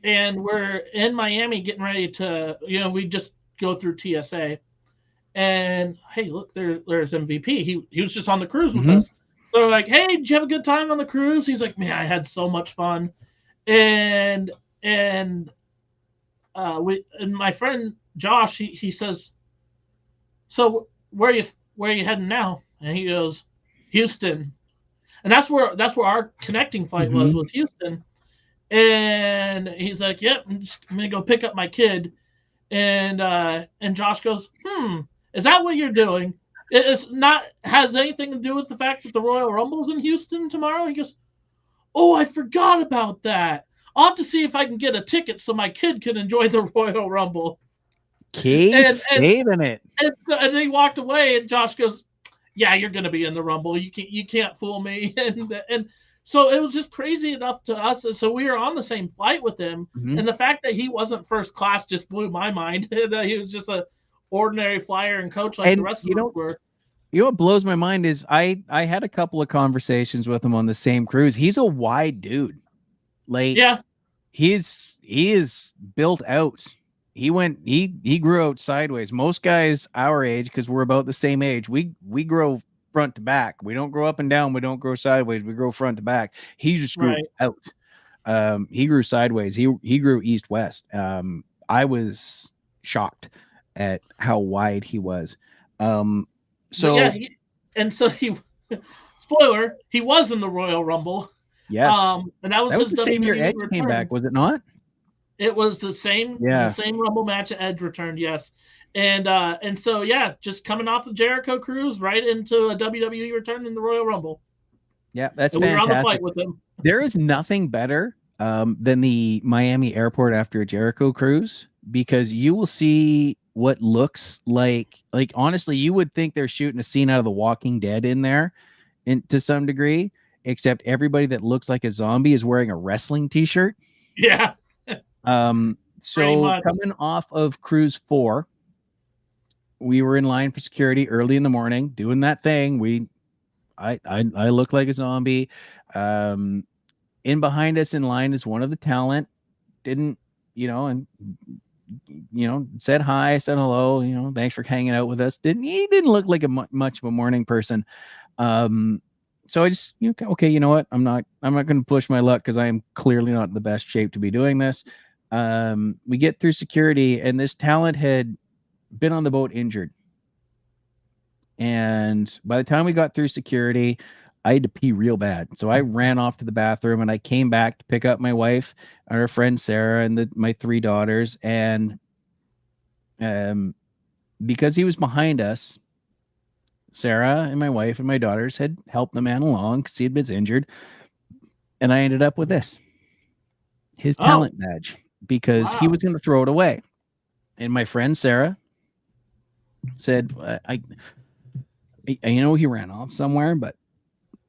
we're in Miami getting ready to, we just go through TSA, and hey, look, there's MVP. He was just on the cruise with us. So we're like, hey, did you have a good time on the cruise? He's like, man, I had so much fun. And my friend Josh, he says, so where are you heading now? And he goes, Houston. and that's where our connecting fight was with Houston. And he's like, "Yep, I'm gonna go pick up my kid." And Josh goes, "Is that what you're doing? It's not has anything to do with the fact that the Royal Rumble's in Houston tomorrow?" He goes, "Oh, I forgot about that. I'll have to see if I can get a ticket so my kid can enjoy the Royal Rumble." And saving it. And he walked away, and Josh goes, "Yeah, you're going to be in the Rumble. You can't fool me." And so it was just crazy enough to us. So we were on the same flight with him, and the fact that he wasn't first class just blew my mind. That he was just a ordinary flyer and coach like the rest of us were. You know what blows my mind is I had a couple of conversations with him on the same cruise. He's a wide dude. Like, yeah, he is built out. He grew out sideways. Most guys our age, because we're about the same age, we grow front to back. We don't grow up and down. We don't grow sideways. We grow front to back. He just grew out. He grew sideways. He grew east west. I was shocked at how wide he was. So yeah, spoiler, he was in the Royal Rumble. Yes. And that was the same year Edge came back, was it not? It was the same Rumble match that Edge returned, yes. And so yeah, just coming off the Jericho cruise right into a WWE return in the Royal Rumble. Yeah, that's and fantastic. We were on the fight with him. There is nothing better than the Miami airport after a Jericho cruise, because you will see what looks like honestly, you would think they're shooting a scene out of The Walking Dead in there, to some degree, except everybody that looks like a zombie is wearing a wrestling t-shirt. Yeah. So coming off of cruise 4, we were in line for security early in the morning doing that thing. I look like a zombie. In behind us in line is one of the talent. Didn't, said hi, said hello, thanks for hanging out with us. He didn't look like much of a morning person. So I just, okay, you know what? I'm not going to push my luck, because I am clearly not in the best shape to be doing this. We get through security, and this talent had been on the boat injured. And by the time we got through security, I had to pee real bad. So I ran off to the bathroom, and I came back to pick up my wife and her friend Sarah and my 3 daughters. And because he was behind us, Sarah and my wife and my daughters had helped the man along because he had been injured. And I ended up with his talent badge, because he was going to throw it away. And my friend Sarah said, I he ran off somewhere, but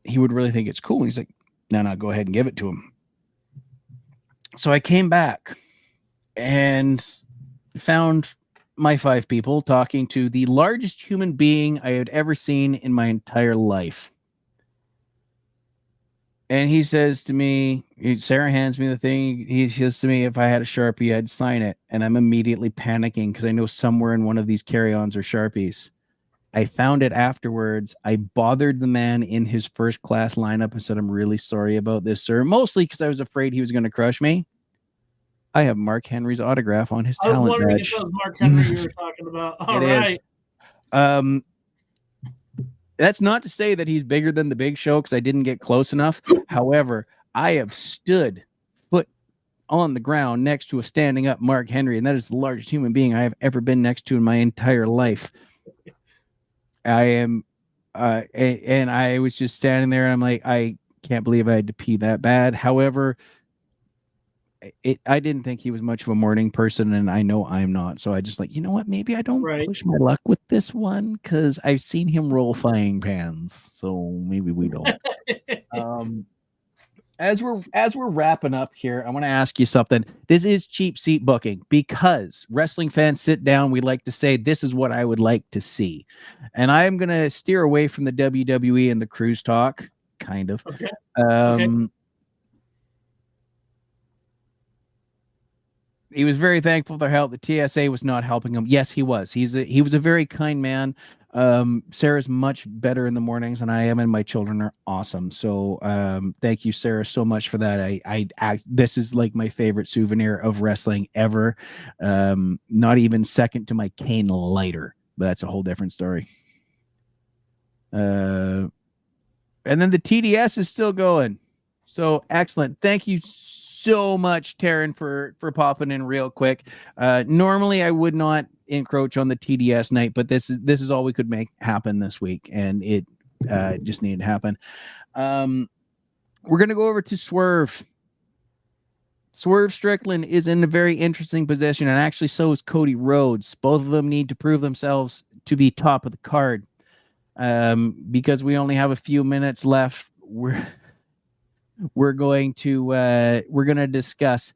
he would really think it's cool. And he's like, no, go ahead and give it to him. So I came back and found my 5 people talking to the largest human being I had ever seen in my entire life. And he says to me, Sarah hands me the thing. He says to me, if I had a Sharpie, I'd sign it. And I'm immediately panicking, because I know somewhere in one of these carry-ons are Sharpies. I found it afterwards. I bothered the man in his first class lineup and said, I'm really sorry about this, sir. Mostly because I was afraid he was going to crush me. I have Mark Henry's autograph on his talent badge. I was wondering if that was Mark Henry you were talking about. All right. That's not to say that he's bigger than the Big Show, because I didn't get close enough. However, I have stood foot on the ground next to a standing up Mark Henry, and that is the largest human being I have ever been next to in my entire life. I am, and I was just standing there, and I'm like, I can't believe I had to pee that bad. However, I didn't think he was much of a morning person, and I know I'm not. So I just you know what? Maybe I don't push my luck with this one, because I've seen him roll frying pans. So maybe we don't. As we're wrapping up here, I want to ask you something. This is cheap seat booking, because wrestling fans sit down. We like to say, this is what I would like to see. And I'm going to steer away from the WWE and the cruise talk, kind of. Okay. Okay. He was very thankful for help. The TSA was not helping him. Yes, he was. He was a very kind man. Sarah's much better in the mornings than I am, and my children are awesome. So thank you, Sarah, so much for that. I this is like my favorite souvenir of wrestling ever. Not even second to my cane lighter, but that's a whole different story. And then the TDS is still going. So excellent. Thank you so much, Taryn, for popping in real quick. Normally I would not encroach on the TDS night, but this is all we could make happen this week, and it just needed to happen. We're gonna go over to Swerve. Swerve Strickland is in a very interesting position, and actually so is Cody Rhodes. Both of them need to prove themselves to be top of the card. Because we only have a few minutes left, we're going to discuss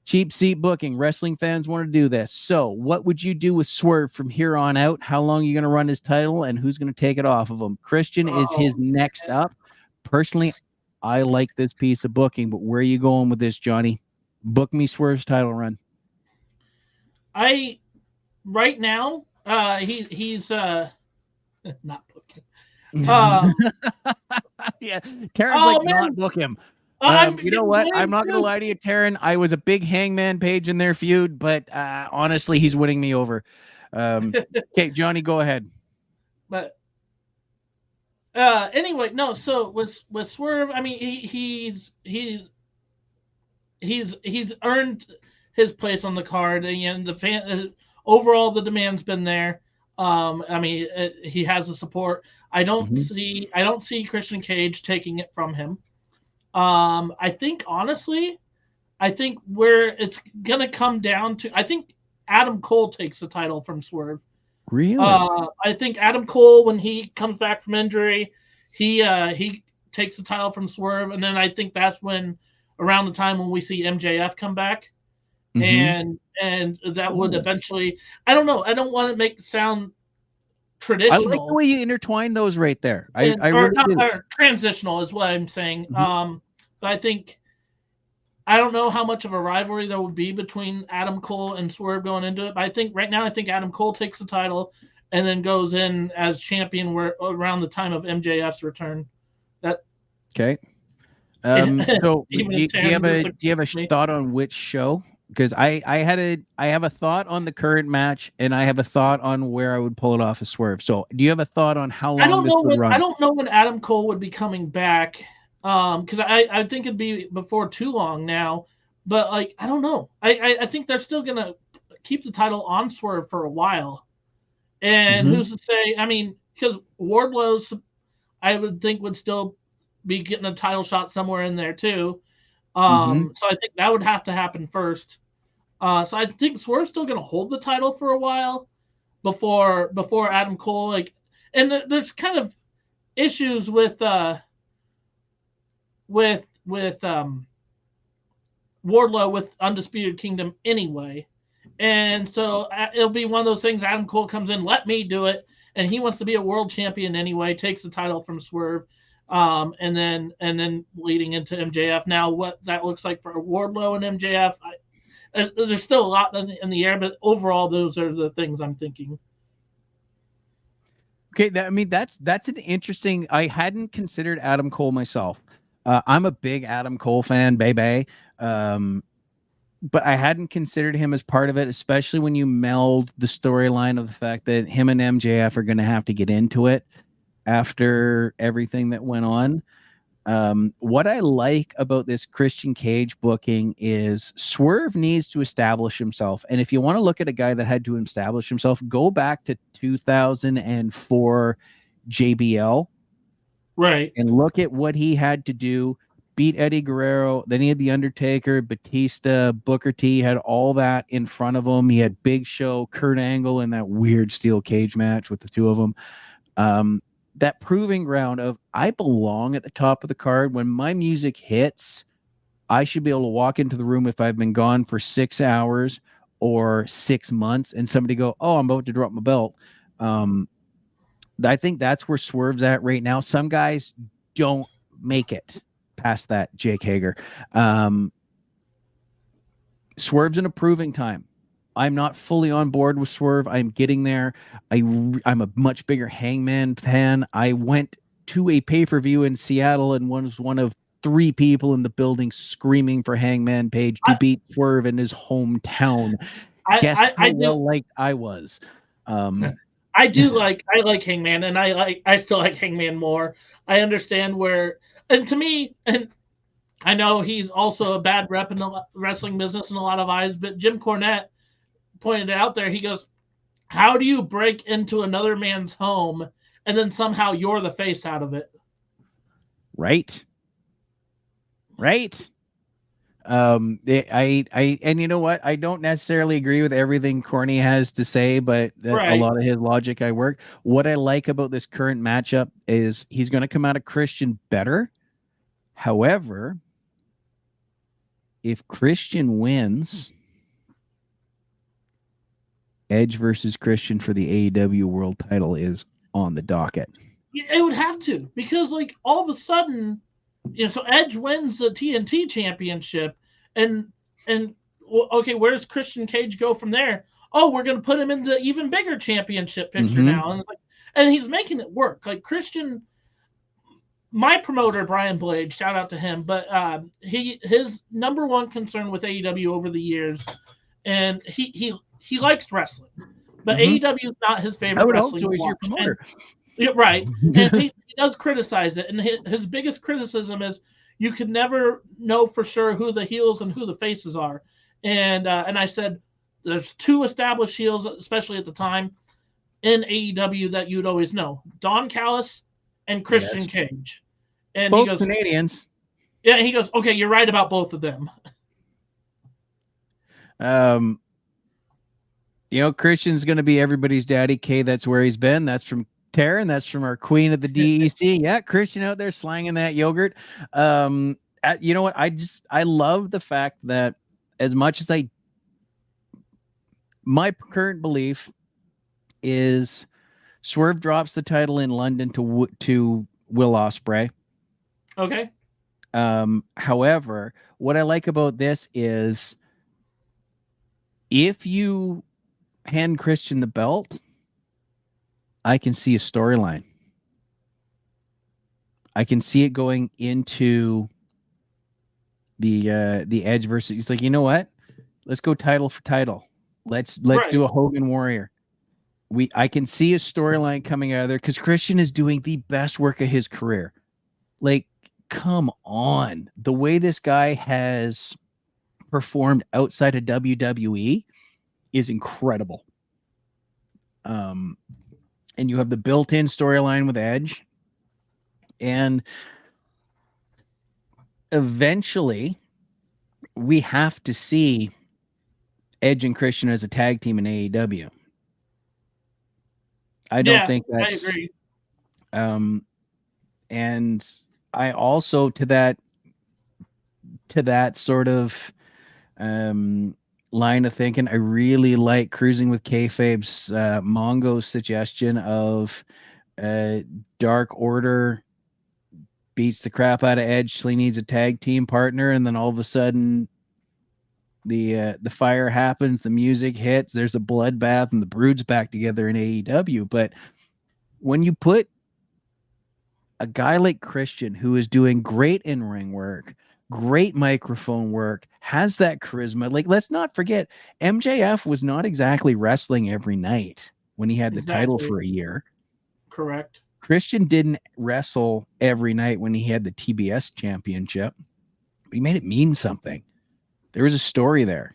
cheap seat booking. Wrestling fans want to do this. So what would you do with Swerve from here on out? How long are you going to run his title, and who's going to take it off of him? Christian is his next up. Personally, I like this piece of booking, but where are you going with this, Johnny? Book me Swerve's title run. Right now, he's not booking. Yeah, Taryn's not book him. You know what? I'm not going to lie to you, Taryn. I was a big Hangman Page in their feud, but honestly, he's winning me over. Okay, Johnny, go ahead. But anyway, no. So with Swerve, I mean, he's earned his place on the card, and the fan overall the demand's been there. I mean, he has the support. I don't see Christian Cage taking it from him. I think honestly, where it's gonna come down to, I think Adam Cole takes the title from Swerve. Really? I think Adam Cole, when he comes back from injury, he takes the title from Swerve, and then I think that's when, around the time when we see MJF come back, and that would eventually. I don't know. I don't want to make it sound traditional. I like the way you intertwine those right there. Transitional is what I'm saying. But I think, I don't know how much of a rivalry there would be between Adam Cole and Swerve going into it. But I think right now, Adam Cole takes the title and then goes in as champion around the time of MJF's return. Okay. So do you have a thought on which show? Because I have a thought on the current match, and I have a thought on where I would pull it off a Swerve. So do you have a thought on how long I don't know when Adam Cole would be coming back, because I think it'd be before too long now. But like, I don't know. I think they're still gonna keep the title on Swerve for a while. And who's to say? I mean, because Wardlow's, I would think, would still be getting a title shot somewhere in there too. So I think that would have to happen first. So I think Swerve's still going to hold the title for a while before Adam Cole. Like, and there's kind of issues with Wardlow with Undisputed Kingdom anyway, and so it'll be one of those things. Adam Cole comes in, let me do it, and he wants to be a world champion anyway. Takes the title from Swerve. And then leading into MJF. Now, what that looks like for Wardlow and MJF, there's still a lot in the air, but overall, those are the things I'm thinking. Okay, that's an interesting. I hadn't considered Adam Cole myself. I'm a big Adam Cole fan, baby. But I hadn't considered him as part of it, especially when you meld the storyline of the fact that him and MJF are going to have to get into it after everything that went on. What I like about this Christian Cage booking is Swerve needs to establish himself. And if you want to look at a guy that had to establish himself, go back to 2004 JBL. Right. And look at what he had to do. Beat Eddie Guerrero. Then he had The Undertaker, Batista, Booker T, had all that in front of him. He had Big Show, Kurt Angle in that weird steel cage match with the two of them. That proving ground of I belong at the top of the card. When my music hits, I should be able to walk into the room if I've been gone for 6 hours or 6 months and somebody go, oh, I'm about to drop my belt. I think that's where Swerve's at right now. Some guys don't make it past that, Jake Hager. Swerve's in a proving time. I'm not fully on board with Swerve. I'm getting there. I'm a much bigger Hangman fan. I went to a pay-per-view in Seattle and was one of 3 people in the building screaming for Hangman Page to beat Swerve in his hometown. Guess how well liked I was. I like Hangman, and I still like Hangman more. I understand where, and to me, and I know he's also a bad rep in the wrestling business in a lot of eyes, but Jim Cornette pointed it out there. He goes, "How do you break into another man's home and then somehow you're the face out of it?" Right. And you know what? I don't necessarily agree with everything Corny has to say, but a lot of his logic I work. What I like about this current matchup is he's going to come out of Christian better. However, if Christian wins, Edge versus Christian for the AEW World Title is on the docket. It would have to, because like all of a sudden, so Edge wins the TNT Championship, and okay, where's Christian Cage go from there? Oh, we're going to put him in the even bigger championship picture now, and and he's making it work. Like Christian, my promoter Brian Blade, shout out to him, but his number one concern with AEW over the years, and he likes wrestling, but AEW is not his favorite wrestling. So he's your promoter. Right, and he does criticize it, and his biggest criticism is you can never know for sure who the heels and who the faces are, and I said there's two established heels, especially at the time, in AEW that you'd always know: Don Callis and Christian Cage, and both he goes Canadians. Yeah, he goes, okay, you're right about both of them. Christian's going to be everybody's daddy. K, that's where he's been. That's from Taryn. That's from our queen of the DEC. Yeah, Christian out there slanging that yogurt. You know what? I love the fact that as much as my current belief is Swerve drops the title in London to Will Ospreay. Okay. However, what I like about this is if you hand Christian the belt, I can see a storyline. I can see it going into the Edge versus. He's like, you know what? Let's go title for title. Let's do a Hogan Warrior. I can see a storyline coming out of there because Christian is doing the best work of his career. Like, come on. The way this guy has performed outside of WWE is incredible. And you have the built-in storyline with Edge. And eventually we have to see Edge and Christian as a tag team in AEW. I don't think that's... I agree. And I also to that sort of line of thinking, I really like Cruising with Kayfabe's Mongo suggestion of Dark Order beats the crap out of Edge till he needs a tag team partner, and then all of a sudden the fire happens, the music hits, there's a bloodbath, and the Brood's back together in AEW. But when you put a guy like Christian, who is doing great in-ring work, great microphone work, has that charisma. Like, let's not forget, MJF was not exactly wrestling every night when he had the title for a year. Correct. Christian didn't wrestle every night when he had the TBS championship. But he made it mean something. There was a story there.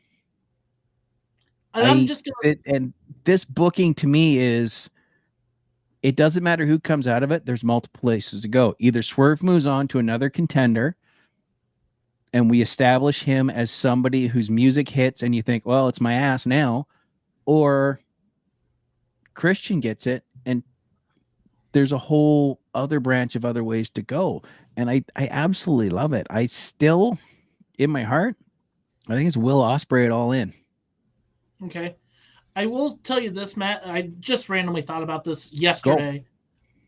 And this booking to me is, it doesn't matter who comes out of it. There's multiple places to go. Either Swerve moves on to another contender and we establish him as somebody whose music hits and you think, well, it's my ass now, or Christian gets it and there's a whole other branch of other ways to go. And I absolutely love it. I still, in my heart, I think it's Will Ospreay it all in. Okay. I will tell you this, Matt. I just randomly thought about this yesterday. Go.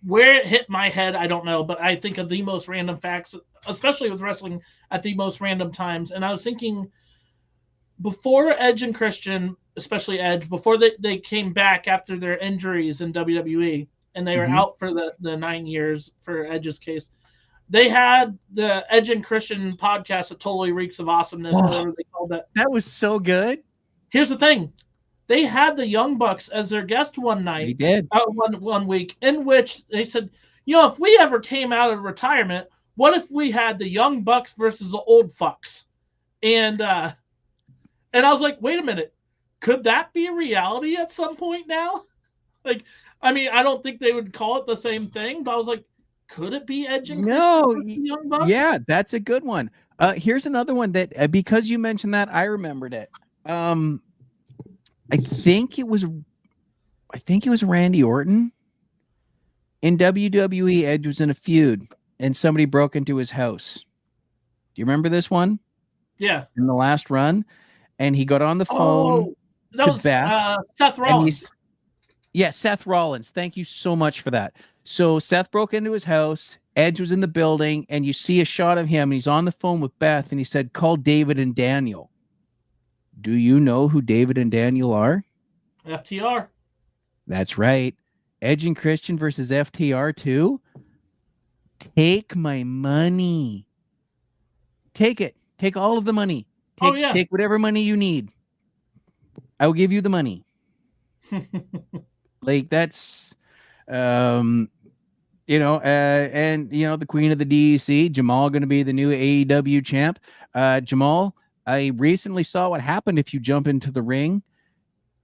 Where it hit my head, I don't know, but I think of the most random facts, especially with wrestling at the most random times. And I was thinking, before Edge and Christian, especially Edge, before they came back after their injuries in WWE, and they were out for the 9 years for Edge's case, they had the Edge and Christian podcast that totally reeks of awesomeness, whatever they called that. That was so good. Here's the thing. they had the Young Bucks as their guest one They night, did. one week, in which they said, if we ever came out of retirement, what if we had the Young Bucks versus the old fucks? And I was like, wait a minute, could that be a reality at some point now? Like, I mean, I don't think they would call it the same thing, but I was like, could it be Edge and Christian versus the Young Bucks? Yeah, that's a good one. Here's another one that because you mentioned that, I remembered it. I think it was Randy Orton in WWE. Edge was in a feud, and somebody broke into his house. Do you remember this one? Yeah. In the last run, and he got on the phone to Beth. Seth Rollins. Yeah, Seth Rollins. Thank you so much for that. So Seth broke into his house. Edge was in the building, and you see a shot of him, and he's on the phone with Beth, and he said, "Call David and Daniel." Do you know who David and Daniel are? FTR. That's right. Edge and Christian versus FTR 2. Take my money. Take it. Take all of the money. Take whatever money you need. I will give you the money. Like, that's and the queen of the DEC, Jamal, going to be the new AEW champ. Jamal, I recently saw what happened if you jump into the ring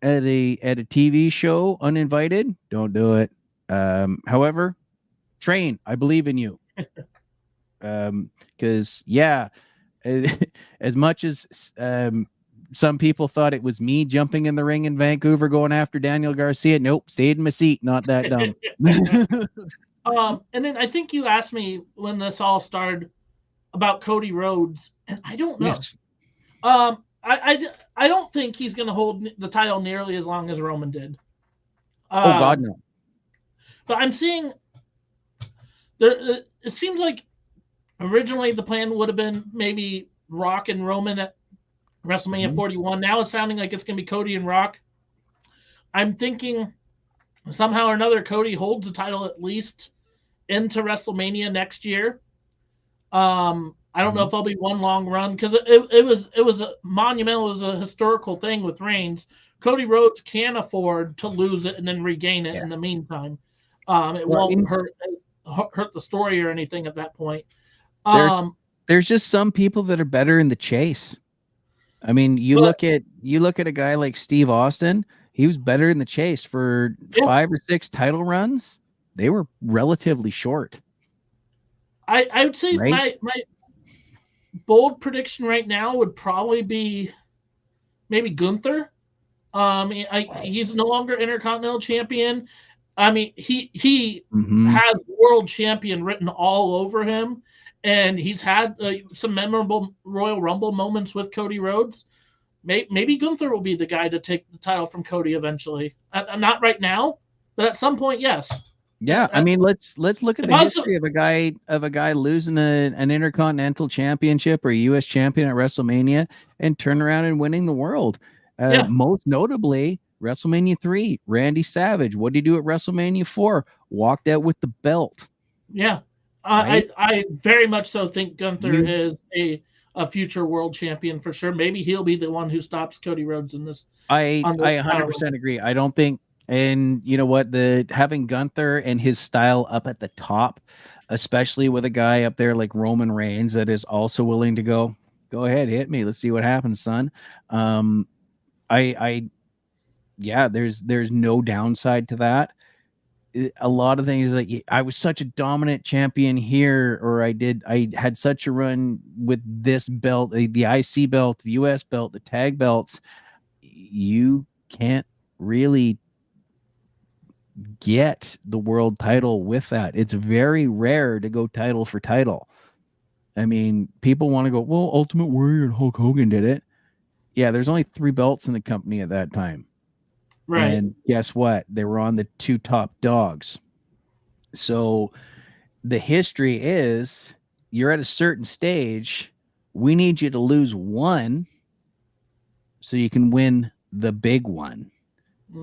at a TV show uninvited. Don't do it. However, train. I believe in you. Because as much as some people thought it was me jumping in the ring in Vancouver going after Daniel Garcia, nope, stayed in my seat. Not that dumb. And then I think you asked me when this all started about Cody Rhodes, and I don't know. Yes. I don't think he's going to hold the title nearly as long as Roman did. Oh God, no. But I'm seeing there. It seems like originally the plan would have been maybe Rock and Roman at WrestleMania 41. Now it's sounding like it's going to be Cody and Rock. I'm thinking somehow or another Cody holds the title at least into WrestleMania next year. I don't know if there'll be one long run because it was a monumental, it was a historical thing with Reigns. Cody Rhodes can afford to lose it and then regain it in the meantime. It won't hurt the story or anything at that point. There's just some people that are better in the chase. I mean, you look at a guy like Steve Austin. He was better in the chase for 5 or 6 title runs. They were relatively short. I would say my bold prediction right now would probably be maybe Gunther. He's no longer Intercontinental Champion. I mean, he has world champion written all over him, and he's had some memorable Royal Rumble moments with Cody Rhodes. Maybe Gunther will be the guy to take the title from Cody eventually. Not right now, but at some point, yes. Yeah, I mean, let's look at the history of a guy losing an Intercontinental Championship or a U.S. champion at WrestleMania and turn around and winning the world. Most notably, WrestleMania 3, Randy Savage. What did he do at WrestleMania 4? Walked out with the belt. Yeah, right? I very much so think Gunther is a future world champion for sure. Maybe he'll be the one who stops Cody Rhodes in this. I 100% agree. I don't think. And you know what? Having Gunther and his style up at the top, especially with a guy up there like Roman Reigns that is also willing to go ahead, hit me. Let's see what happens, son. There's no downside to that. A lot of things like I was such a dominant champion here, or I had such a run with this belt, the IC belt, the US belt, the tag belts. You can't really get the world title with that. It's very rare to go title for title. I mean, people want to go, well, Ultimate Warrior and Hulk Hogan did it. Yeah, there's only 3 belts in the company at that time. Right. And guess what? They were on the 2 top dogs. So the history is you're at a certain stage. We need you to lose 1 so you can win the big one.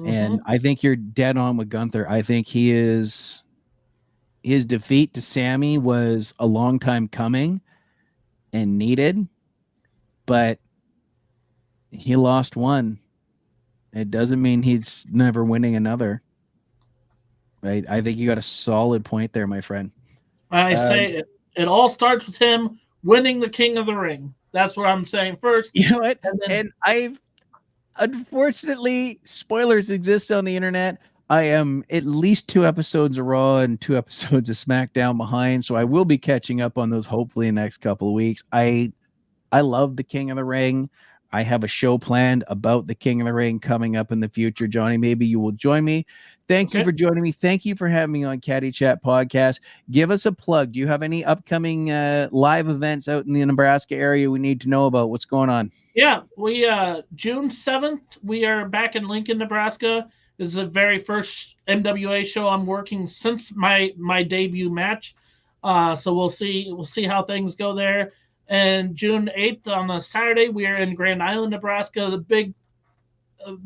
And I think you're dead on with Gunther. I think his defeat to Sammy was a long time coming and needed, but he lost 1. It doesn't mean he's never winning another. Right? I think you got a solid point there, my friend. I say it all starts with him winning the King of the Ring. That's what I'm saying first. You know what? And then, And I've unfortunately, spoilers exist on the internet. I am at least 2 episodes of Raw and 2 episodes of SmackDown behind, so I will be catching up on those hopefully in the next couple of weeks. I love the King of the Ring. I have a show planned about the King of the Ring coming up in the future. Jonny, maybe you will join me. Thank you for joining me. Thank you for having me on Caddy Chat Podcast. Give us a plug. Do you have any upcoming live events out in the Nebraska area we need to know about? What's going on? Yeah, we June 7th, we are back in Lincoln, Nebraska. This is the very first NWA show I'm working since my debut match. So we'll see how things go there. And June 8th on a Saturday, we are in Grand Island, Nebraska. The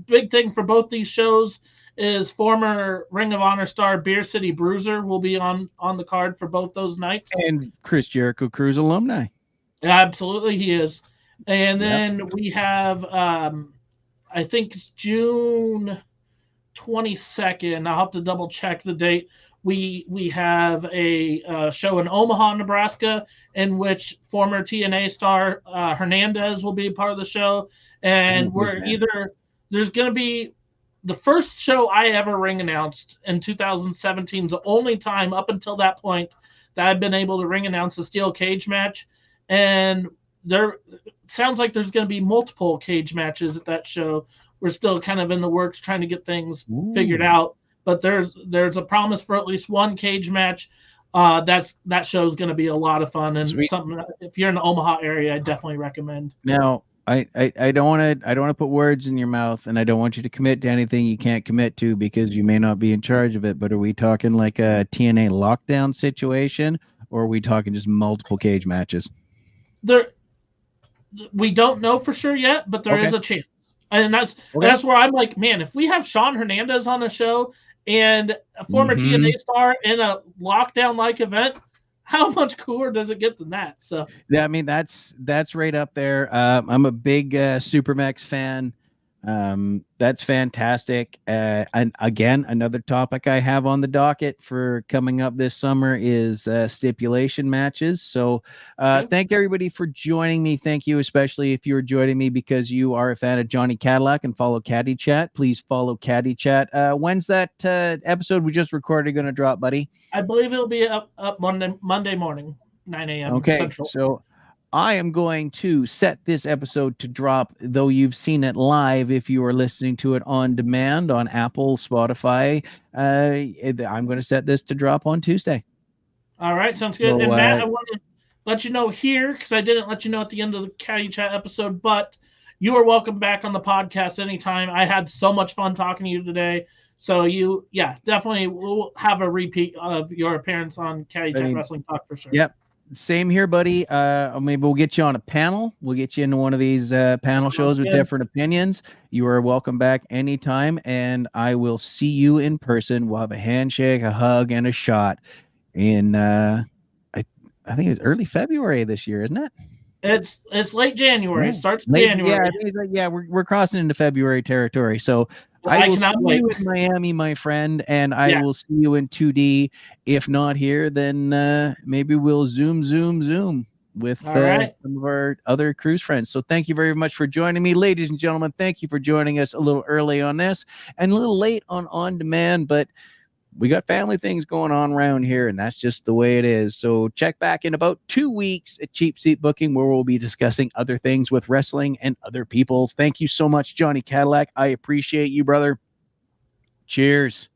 big thing for both these shows is former Ring of Honor star Beer City Bruiser will be on the card for both those nights. And Chris Jericho Cruise alumni. Absolutely, he is. And then we have, I think it's June 22nd. I'll have to double check the date. We have a show in Omaha, Nebraska, in which former TNA star Hernandez will be a part of the show. And there's going to be the first show I ever ring announced in 2017 is the only time up until that point that I've been able to ring announce a steel cage match. And there sounds like there's going to be multiple cage matches at that show. We're still kind of in the works trying to get things figured out, but there's a promise for at least one cage match. That show is going to be a lot of fun and something. If you're in the Omaha area, I definitely recommend. Now, I don't want to put words in your mouth, and I don't want you to commit to anything you can't commit to because you may not be in charge of it. But are we talking like a TNA lockdown situation, or are we talking just multiple cage matches? We don't know for sure yet, but there is a chance. And that's where I'm like, man, if we have Sean Hernandez on a show and a former TNA star in a lockdown-like event, how much cooler does it get than that? So yeah, I mean that's right up there. I'm a big Supermax fan. That's fantastic. And again, another topic I have on the docket for coming up this summer is stipulation matches. So thank everybody for joining me. Thank you, especially if you're joining me because you are a fan of Jonny Cadillac and follow Caddy Chat. Please follow Caddy Chat. When's that episode we just recorded going to drop, buddy? I believe it'll be up Monday morning, 9 a.m. Okay, Central. So I am going to set this episode to drop, though you've seen it live if you are listening to it on demand on Apple, Spotify. I'm going to set this to drop on Tuesday. All right, sounds good. So, and Matt, I want to let you know here, because I didn't let you know at the end of the Caddy Chat episode, but you are welcome back on the podcast anytime. I had so much fun talking to you today. So definitely we'll have a repeat of your appearance on Caddy Chat Wrestling Talk for sure. Yep. Same here, buddy. Maybe we'll get you on a panel. We'll get you into one of these panel shows with different opinions. You are welcome back anytime, and I will see you in person. We'll have a handshake, a hug, and a shot in I think it's early February this year, isn't it? It's late January. It starts January. Yeah, we're crossing into February territory. So I will see you in Miami, my friend, and I will see you in 2D. If not here, then maybe we'll zoom with some of our other cruise friends. So thank you very much for joining me, ladies and gentlemen. Thank you for joining us a little early on this and a little late on demand, but we got family things going on around here, and that's just the way it is. So check back in about 2 weeks at Cheap Seat Booking, where we'll be discussing other things with wrestling and other people. Thank you so much, Jonny Cadillac. I appreciate you, brother. Cheers.